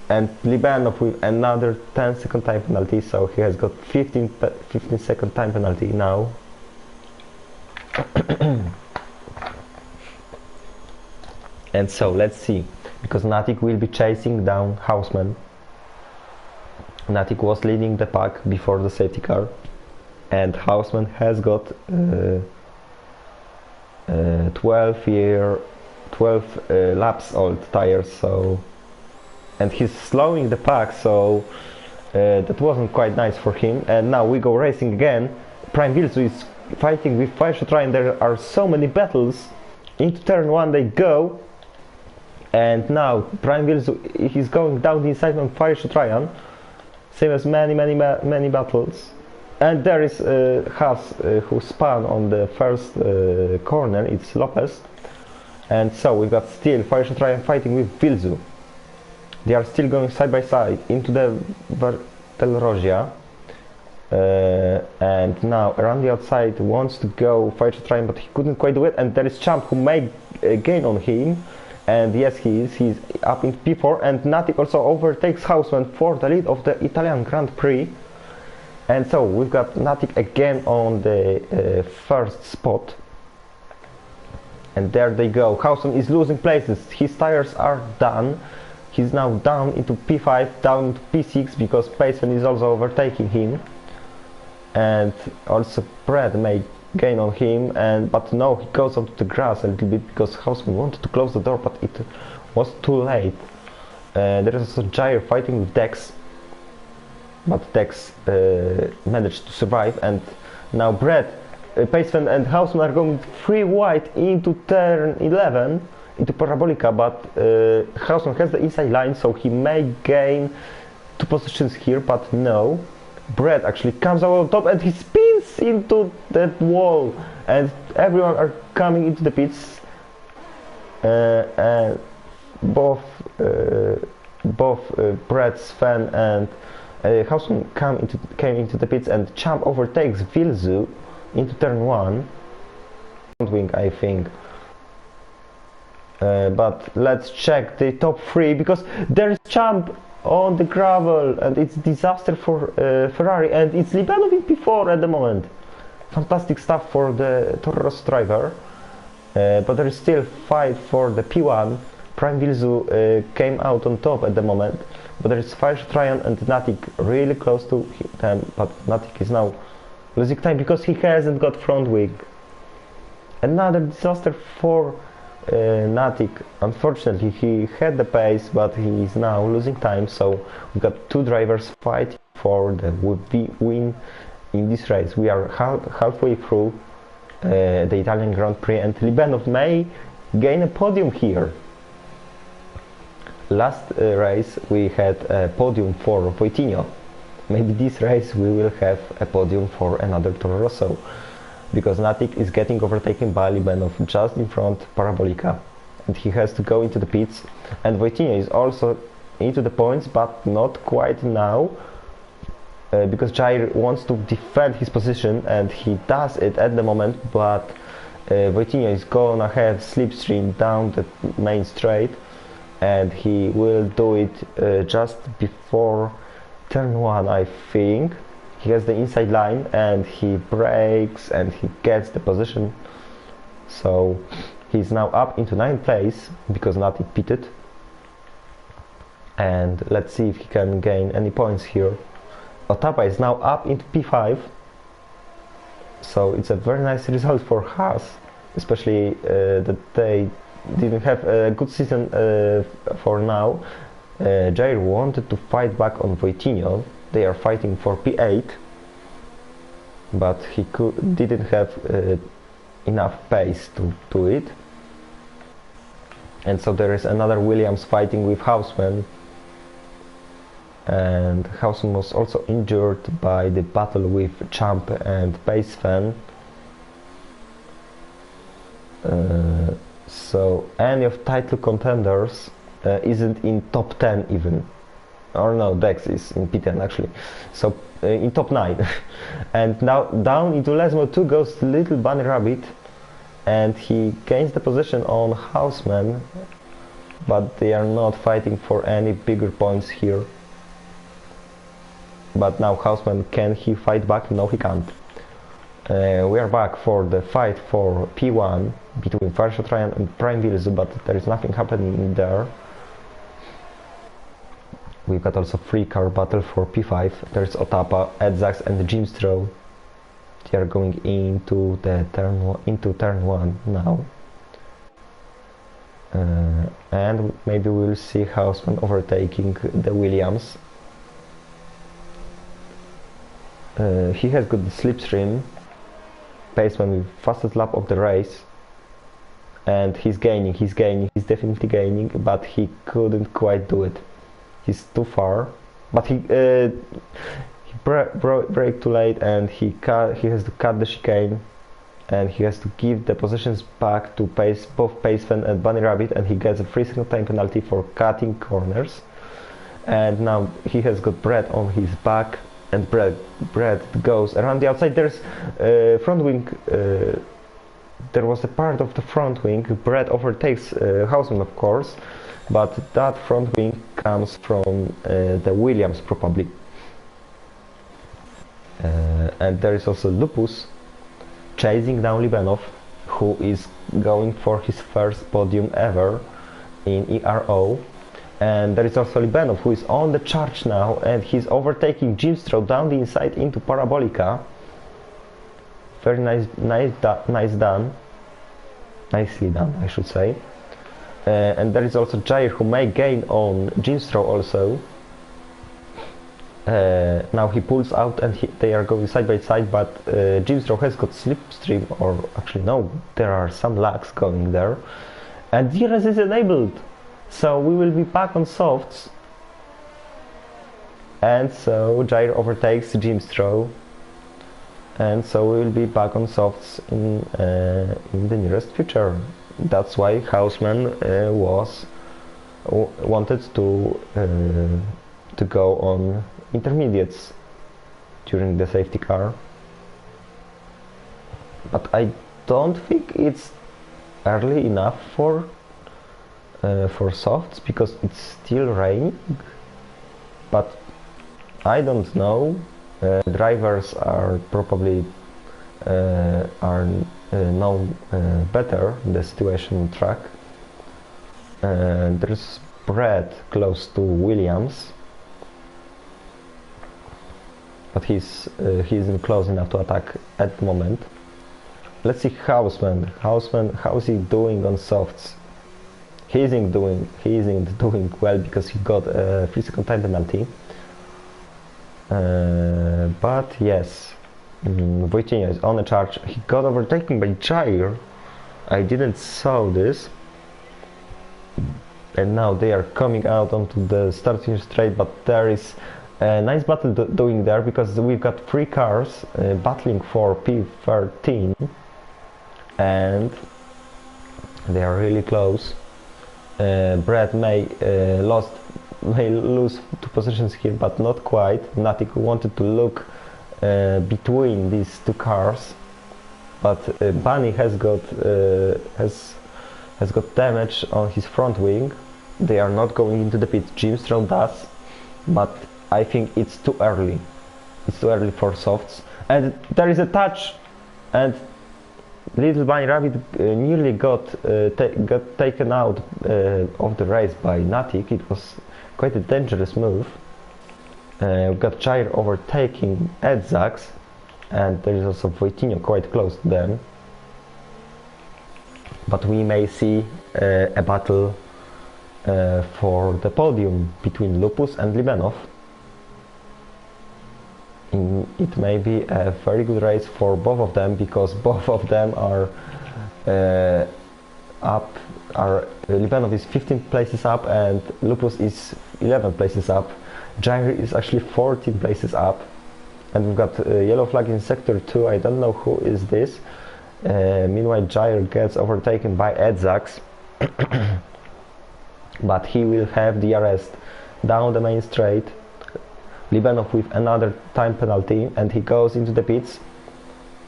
and Libanov with another 10-second time penalty, so he has got 15-second time penalty now. And so let's see, because Natik will be chasing down Hausman. Natik was leading the pack before the safety car, and Hausman has got 12 laps old tires, so, and he's slowing the pack, so that wasn't quite nice for him. And now we go racing again. Prime Vilzu is fighting with Fire and there are so many battles. Into turn 1 they go, and now Prime Vilzu is going down the inside on Fire Tryon, same as many battles. And there is Haas who spun on the first corner, it's Lopez. And so we've got still Fire Tryon fighting with Vilzu. They are still going side by side into the Vartelrosia. And now around the outside wants to go Fire Tryon, but he couldn't quite do it. And there is Champ who made a gain on him. And yes, he's up in P4. And Natik also overtakes Hausman for the lead of the Italian Grand Prix. And so we've got Natik again on the first spot. And there they go. Hausman is losing places. His tires are done. He's now down into P5, down into P6, because Payson is also overtaking him. And also Brad made gain on him, but no, he goes onto the grass a little bit because Hausman wanted to close the door, but it was too late. There is also Jair fighting with Dex, but Dex managed to survive. And now Brad, Payson and Hausman are going 3 wide into turn 11 into Parabolica, but Hausman has the inside line, so he may gain 2 positions here, but no. Brad actually comes out on top and he spins into that wall, and everyone are coming into the pits, and both Brad's fan and Hausman came into the pits, and Champ overtakes Vilzu into turn 1. Front wing, I think. But let's check the top 3, because there is Champ on the gravel, and it's disaster for Ferrari, and it's Libanov in P4 at the moment. Fantastic stuff for the Toro Rosso driver, but there is still fight for the P1. Prime Vilzu came out on top at the moment, but there is Fire Tryon and Natik really close to them, but Natik is now losing time because he hasn't got front wing. Another disaster for Natik. Unfortunately, he had the pace, but he is now losing time, so we got 2 drivers fighting for the win in this race. We are halfway through the Italian Grand Prix, and Libanov may gain a podium here. Last race we had a podium for Voitinho. Maybe this race we will have a podium for another Toro Rosso, because Natik is getting overtaken by Libanov just in front Parabolica, and he has to go into the pits. And Voitinho is also into the points, but not quite now, because Jair wants to defend his position, and he does it at the moment, but Voitinho is going ahead slipstream down the main straight, and he will do it just before turn 1, I think. He has the inside line, and he brakes and he gets the position, so he's now up into 9th place because Natik pitted. And let's see if he can gain any points here. Otapa is now up into P5, so it's a very nice result for Haas, especially that they didn't have a good season for now. Jair wanted to fight back on Voitinho. They are fighting for P8, but he didn't have enough pace to do it. And so there is another Williams fighting with Houseman, and Houseman was also injured by the battle with Champ and Pace Fan. So any of title contenders isn't in top 10 even, or no, Dex is in P10 actually, so in top 9. And now down into Lesmo 2 goes Little Bunny Rabbit, and he gains the position on Houseman, but they are not fighting for any bigger points here. But now Houseman, can he fight back? No, he can't. We are back for the fight for P1 between Fireshot Ryan and Prime Vilzu, but there is nothing happening there. We've got also free car battle for P5. There's Otapa, Edzax and Jimstro. They are going into the turn 1 now. And maybe we'll see Houseman overtaking the Williams. He has got the slipstream. Paceman with fastest lap of the race, and he's definitely gaining, but he couldn't quite do it. He's too far, but he braked too late, and he has to cut the chicane, and he has to give the positions back to both Pacefan and Bunny Rabbit, and he gets a 3-second time penalty for cutting corners. And now he has got Brett on his back, and Brett goes around the outside. There's front wing, there was a part of the front wing. Brett overtakes Houseman, of course, but that front wing comes from the Williams probably. And there is also Lupus chasing down Libanov, who is going for his first podium ever in ERO. And there is also Libanov, who is on the charge now, and he's overtaking Jimstro down the inside into Parabolica. Very nicely done, I should say. And there is also Jair, who may gain on Jimstro also. Now he pulls out, and they are going side by side, but Jimstro has got slipstream, or actually no, there are some lags going there. And DRS is enabled! So we will be back on softs, and so Jair overtakes Jimstro, and so we will be back on softs in the nearest future. That's why Houseman wanted to go on intermediates during the safety car, but I don't think it's early enough for softs, because it's still raining. But I don't know. Drivers are probably know better the situation on track. There's Brett close to Williams, but he isn't close enough to attack at the moment. Let's see Houseman. How is he doing on softs? He isn't doing well, because he got a 3-second time penalty. But yes, Voitinho is on a charge. He got overtaken by Jair. I didn't saw this. And now they are coming out onto the starting straight, but there is a nice battle doing there, because we've got 3 cars battling for P13, and they are really close. Brett may lose 2 positions here, but not quite. Natik wanted to look between these 2 cars, but Bunny has got damage on his front wing. They are not going into the pit. Jimstro does, but I think it's too early. It's too early for softs, and there is a touch, and Little Bunny Rabbit nearly got taken out of the race by Natik. It was quite a dangerous move. We've got Jair overtaking Edzax, and there is also Voitinho quite close to them. But we may see a battle for the podium between Lupus and Libenov. It may be a very good race for both of them, because both of them are up. Libenov is 15 places up and Lupus is 11 places up. Jair is actually 14 places up, and we've got a yellow flag in sector 2. I don't know who is this. Meanwhile, Jair gets overtaken by Edzax, but he will have the arrest down the main straight. Libenov with another time penalty, and he goes into the pits,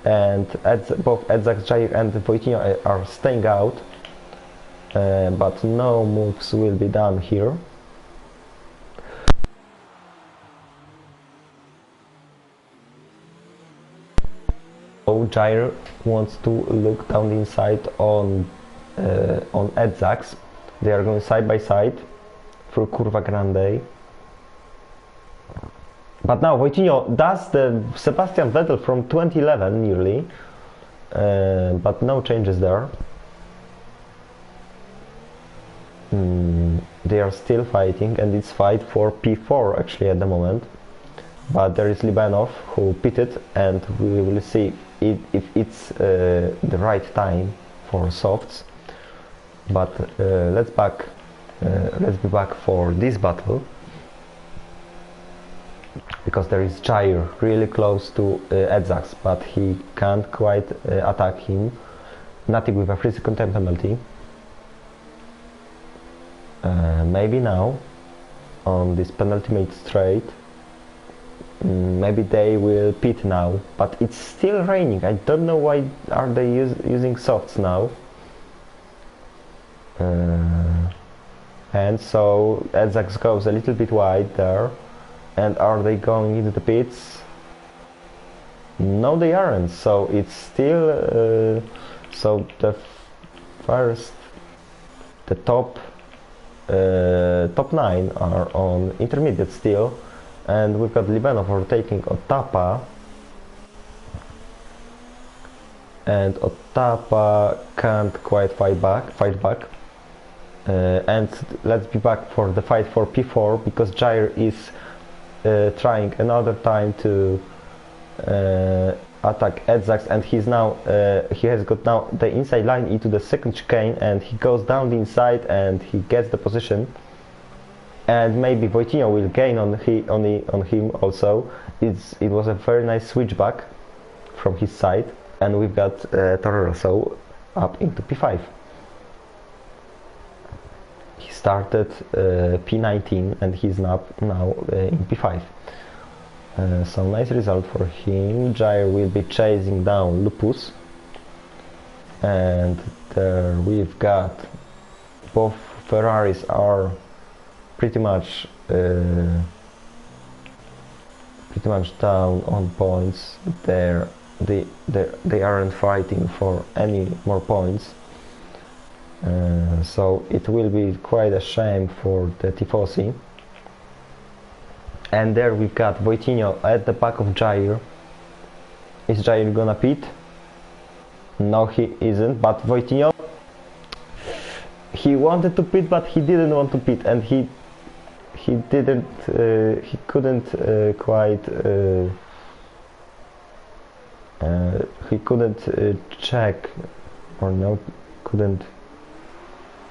and both Edzax, Jair and Wojtinho are staying out, but no moves will be done here. So Jair wants to look down the inside on Edzax. They are going side by side through Curva Grande. But now Wojtinho does the Sebastian Vettel from 2011 nearly, but no changes there. They are still fighting, and it's fight for P4 actually at the moment. But there is Libenov who pitted, and we will see if it's the right time for softs. But let's be back for this battle, because there is Jair really close to Edzax, but he can't quite attack him. Natik with a 3-second time penalty. Maybe now on this penultimate straight, maybe they will pit now, but it's still raining. I don't know why are they using softs now. And so Edzax goes a little bit wide there. And are they going into the pits? No, they aren't. So it's still so the top 9 are on intermediate still, and we've got Libenov overtaking Otapa, and Otapa can't quite fight back. And let's be back for the fight for P4, because Jair is trying another time to attack Edzax, and he has got now the inside line into the second chicane, and he goes down the inside and he gets the position, and maybe Wojtinho will gain on him also. It was a very nice switchback from his side, and we've got Torreroso up into P5. He started P19 and he's now in P5. So nice result for him. Jair will be chasing down Lupus, and there we've got both Ferraris are pretty much down on points. They aren't fighting for any more points. So it will be quite a shame for the Tifosi. And there we got Wojtinho at the back of Jair. Is Jair gonna pit? No, he isn't. But Wojtinho, he wanted to pit, but he didn't want to pit, and he couldn't quite he couldn't check, or no, couldn't.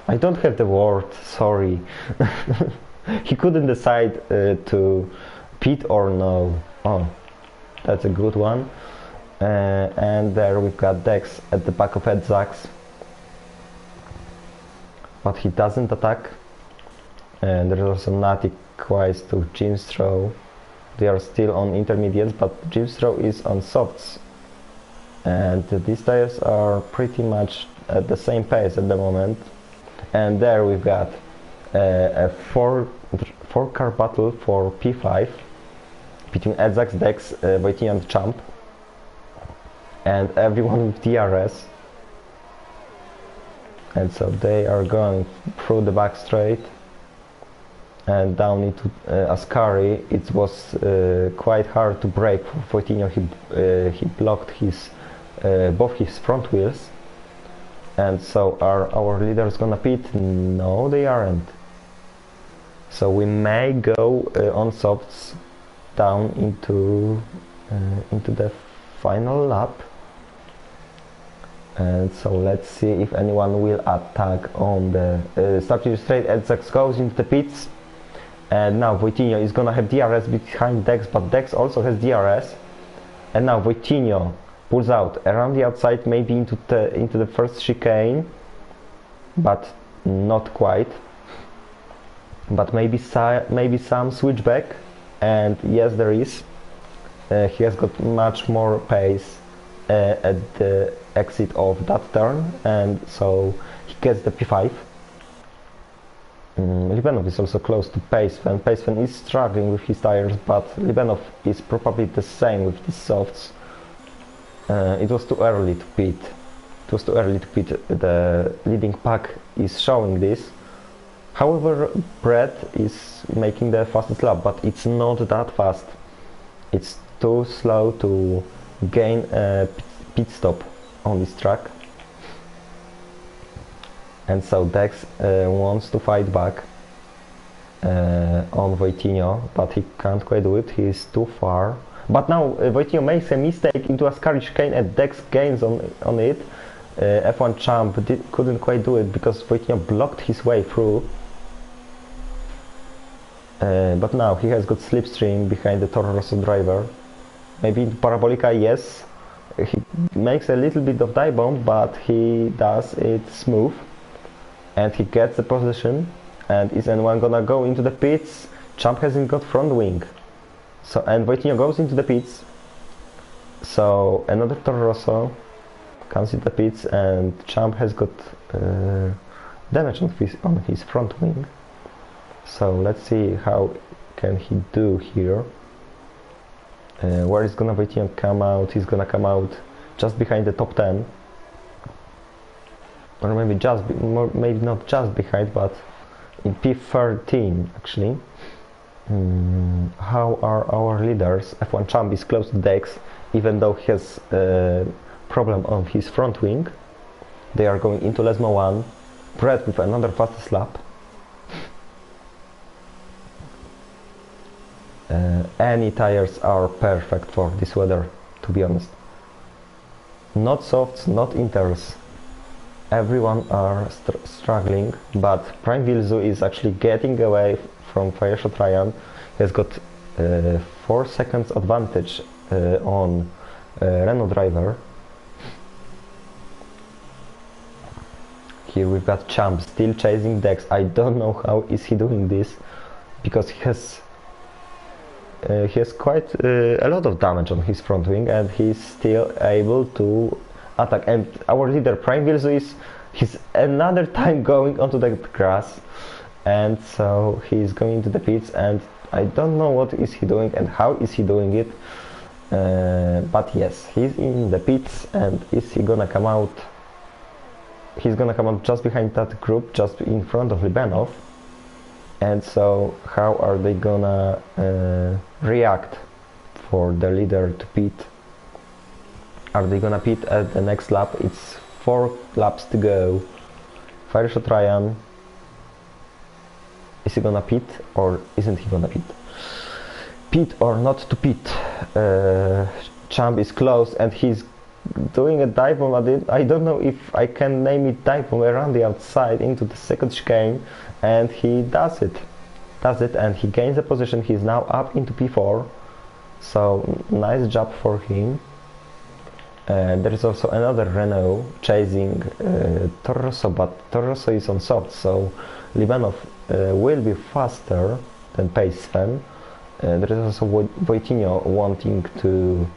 I don't have the word, sorry. He couldn't decide to pit or no. Oh, that's a good one. And there we've got Dex at the back of Edzax, but he doesn't attack. And there's also Natik quite to Jimstrow. They are still on intermediates, but Jimstrow is on softs, and these tires are pretty much at the same pace at the moment. And there we've got a four-car battle for P5 between Edzax, Dex, Wojtinho and Champ, and everyone with DRS. And so they are going through the back straight and down into Ascari. It was quite hard to brake for Wojtinho. He blocked both his front wheels. And so are our leaders gonna pit? No, they aren't. So we may go on softs down into the final lap. And so let's see if anyone will attack on the starting straight, and Zax goes into the pits. And now Voitinho is gonna have DRS behind Dex, but Dex also has DRS. And now Voitinho pulls out around the outside, maybe into the first chicane, but not quite. But maybe some switchback, and yes, there is. He has got much more pace at the exit of that turn, and so he gets the P5. Libanov is also close to Pacefen. Pacefen is struggling with his tires, but Libanov is probably the same with the softs. It was too early to pit. The leading pack is showing this. However, Brett is making the fastest lap, but it's not that fast. It's too slow to gain a pit stop on this track. And so Dex wants to fight back on Voitinho, but he can't quite do it. He is too far. But now Voitinho makes a mistake into a scary chicane, and Dex gains on it. F1 Champ couldn't quite do it because Voitinho blocked his way through. But now he has got slipstream behind the Toro Rosso driver. Maybe into Parabolica, yes. He makes a little bit of dive bomb, but he does it smooth. And he gets the position. And is anyone gonna go into the pits? Champ hasn't got front wing. So, and Voitinho goes into the pits. So another Toro Rosso comes into the pits, and Champ has got damage on his front wing. So let's see how can he do here. Where is gonna Voitinho come out? He's gonna come out just behind the top 10, or maybe not just behind, but in P13 actually. How are our leaders? F1 Champ is close to Dex, even though he has a problem on his front wing. They are going into Lesmo 1. Brett with another fastest lap. Any tires are perfect for this weather, to be honest. Not softs, not inters. Everyone are struggling, but Prime Vilzu is actually getting away from Fireshot Ryan. He has got 4 seconds advantage on Renault driver. Here we've got Champ still chasing Dex. I don't know how is he doing this, because he has quite a lot of damage on his front wing, and he's still able to attack. And our leader Prime Vilzu he's another time going onto the grass, and so he's going to the pits, and I don't know what is he doing and how is he doing it, but yes, he's in the pits. And is he gonna come out? He's gonna come out just behind that group, just in front of Libanov. And so how are they gonna react for the leader to pit? Are they gonna pit at the next lap? It's 4 laps to go. Fireshot Ryan, is he gonna pit or isn't he gonna pit? Pit or not to pit? Champ is close, and he's doing a dive bomb. I don't know if I can name it dive bomb around the outside into the second chicane, and he does it, and he gains a position. He's now up into P4, so nice job for him. There is also another Renault chasing Toro Rosso, but Toro Rosso is on soft, so Libanov will be faster than Pacefen. There is also Voitinho wanting to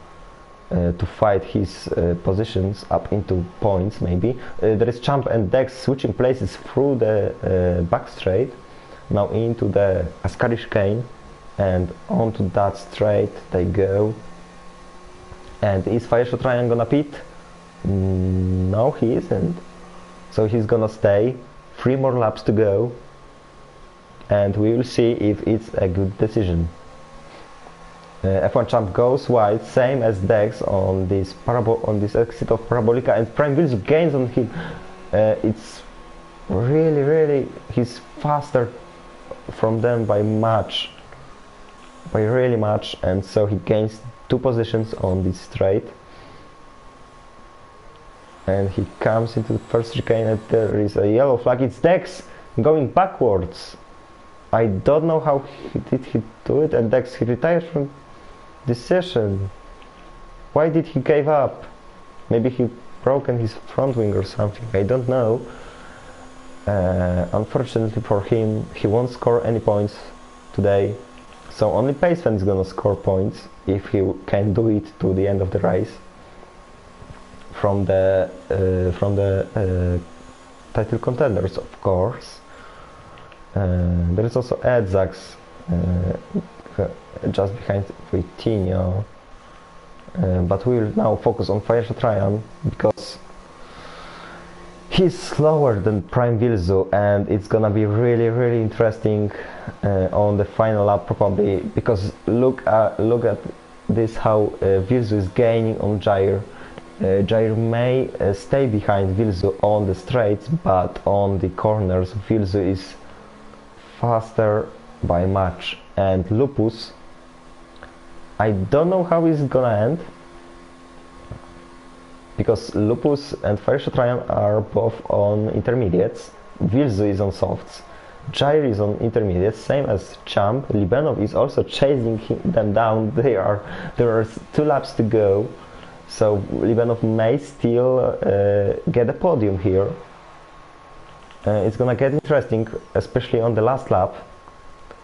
fight his positions up into points, maybe. There is Champ and Dex switching places through the back straight, now into the Ascari chicane, and onto that straight they go. And is Fireshot Ryan gonna pit? No, he isn't. So he's gonna stay. 3 more laps to go, and we will see if it's a good decision. F1 Champ goes wide, same as Dex on this exit of Parabolica, and Prime Vilzu gains on him. It's really he's faster from them by really much, and so he gains 2 positions on this straight. And he comes into the first chicane and there is a yellow flag. It's Dex going backwards. I don't know how did he do it, and Dex, he retired from this session. Why did he give up? Maybe he broken his front wing or something, I don't know. Unfortunately for him, he won't score any points today. So only Paceman is gonna score points if he can do it to the end of the race. From the title contenders, of course. There is also Edzax just behind Vitinho. But we will now focus on Fireshot Ryan because he's slower than Prime Vilzu, and it's gonna be really interesting on the final lap probably, because look at this, how Vilzu is gaining on Jair. Jair may stay behind Vilzu on the straights, but on the corners Vilzu is faster by much. And Lupus, I don't know how it's gonna end, because Lupus and Fireshot Ryan are both on intermediates, Vilzu is on softs, Jair is on intermediates, same as Champ. Libenov is also chasing them down. There are 2 laps to go, so Libenov may still get a podium here. It's gonna get interesting, especially on the last lap.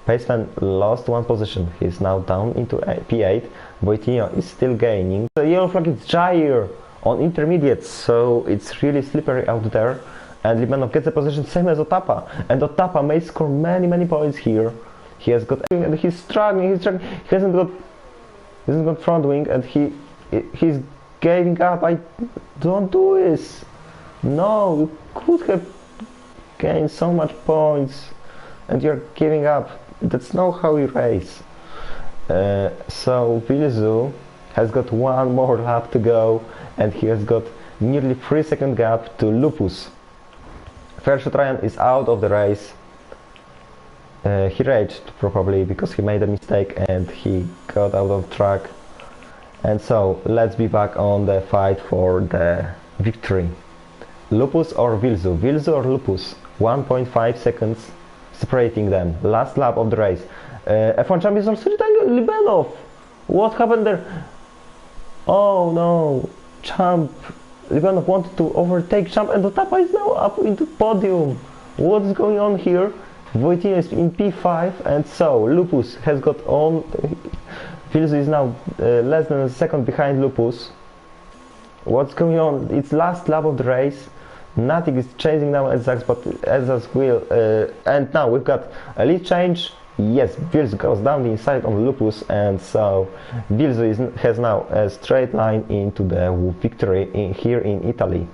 Paceman lost 1 position, he's now down into P8. Wojtinho is still gaining. The yellow flag is Jair on intermediates, so it's really slippery out there. And Libenov gets a position same as Otapa, and Otapa may score many points here. He has got, and he's struggling. He hasn't got front wing, and he's giving up. I don't do this. No, you could have gained so much points, and you're giving up. That's not how you race. So Vilzu has got 1 more lap to go, and he has got nearly 3-second gap to Lupus. Fireshot Ryan is out of the race. He raged probably because he made a mistake and he got out of track. And so let's be back on the fight for the victory. Lupus or Vilzu? Vilzu or Lupus? 1.5 seconds separating them. Last lap of the race. F1 champion is also Libenov. What happened there? Oh no, Champ. Libenov wanted to overtake Champ, and Otapa is now up into podium. What is going on here? Wojtinho is in P5, and so Lupus has got on. Vilzu is now less than a second behind Lupus. What's going on? It's last lap of the race. Natik is chasing now Edzax, but Edzax will. And now we've got a lead change. Yes, Vilzu goes down the inside on Lupus, and so Vilzu has now a straight line into the victory here in Italy.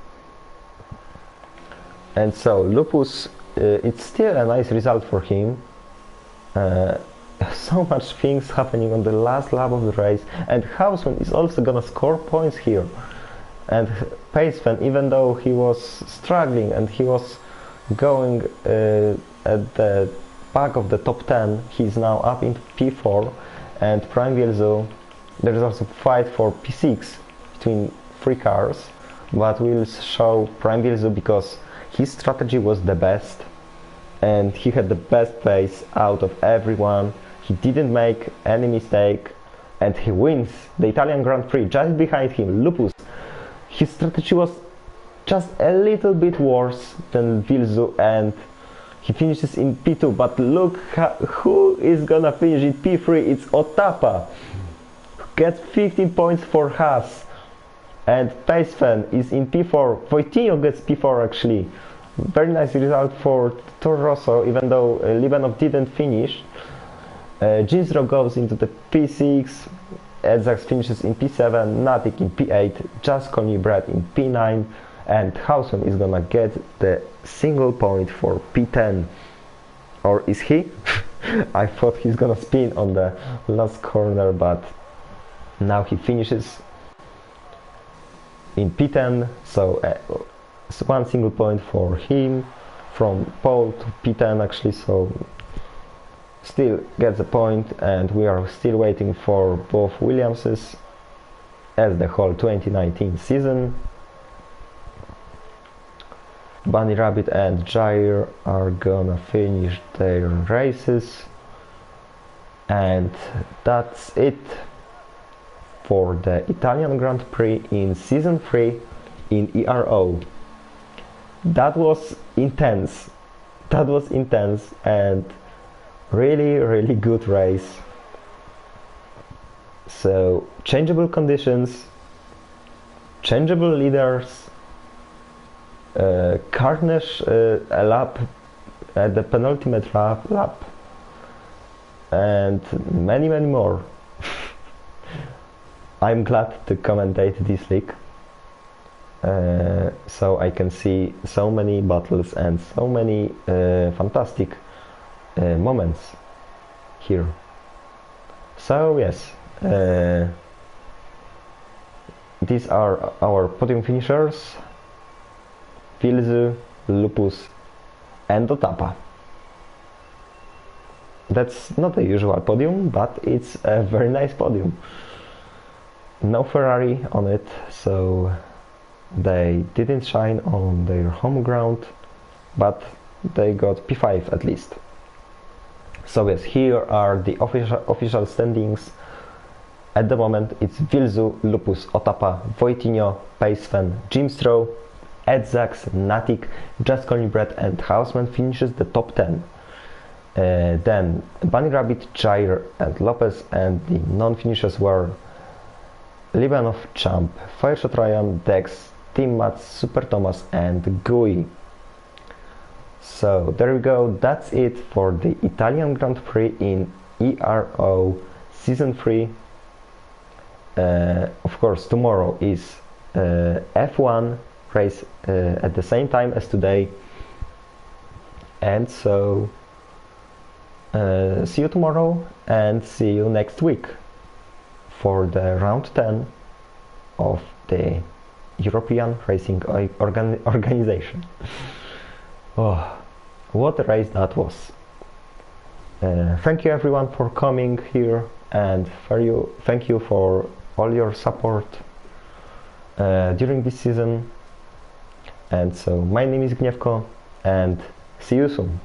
And so Lupus, it's still a nice result for him. So much things happening on the last lap of the race, and Hausman is also gonna score points here. And Paceman, even though he was struggling and he was going at the back of the top 10, he's now up into P4. And Prime Vilzu, there is also a fight for P6 between 3 cars, but we'll show Prime Vilzu because his strategy was the best and he had the best pace out of everyone. He didn't make any mistake and he wins the Italian Grand Prix. Just behind him, Lupus. His strategy was just a little bit worse than Vilzu and he finishes in P2, but look who is gonna finish in P3. It's Otapa, who gets 15 points for Haas, and Paceman is in P4. Wojtinho gets P4 actually. Very nice result for Toro Rosso, even though Libenov didn't finish. Ginzro goes into the P6, Edzax finishes in P7, Natik in P8, Just Call Me Brad in P9, and Hausman is gonna get the single point for P10. Or is he? I thought he's gonna spin on the last corner, but now he finishes in P10, so it's 1 single point for him from pole to P10 actually, so still gets a point, and we are still waiting for both Williamses as the whole 2019 season. Bunny Rabbit and Jair are gonna finish their races, and that's it for the Italian Grand Prix in Season 3 in ERO. That was intense. That was intense and really good race. So changeable conditions, changeable leaders, carnage a lap at the penultimate lap, and many more. I'm glad to commentate this league, so I can see so many battles and so many fantastic moments here. So yes, these are our podium finishers: Vilzu, Lupus and Otapa. That's not a usual podium, but it's a very nice podium. No Ferrari on it, so they didn't shine on their home ground, but they got P5 at least. So yes, here are the official standings. At the moment it's Vilzu, Lupus, Otapa, Wojtinho, Pacefen, Jim Stroh, Edzax, Natik, Just Colin Brett and Houseman finishes the top 10. Then Bunny Rabbit, Jair and Lopez, and the non-finishers were Libanov, Champ, Fireshot Ryan, Dex, Tim Mats, Super Thomas and Gui. So there we go, that's it for the Italian Grand Prix in ERO Season 3. Of course, tomorrow is F1 race at the same time as today, and so see you tomorrow and see you next week for the round 10 of the European Racing Organization. Oh, what a race that was. Thank you everyone for coming here, and thank you for all your support during this season. And so my name is Gniewko, and see you soon.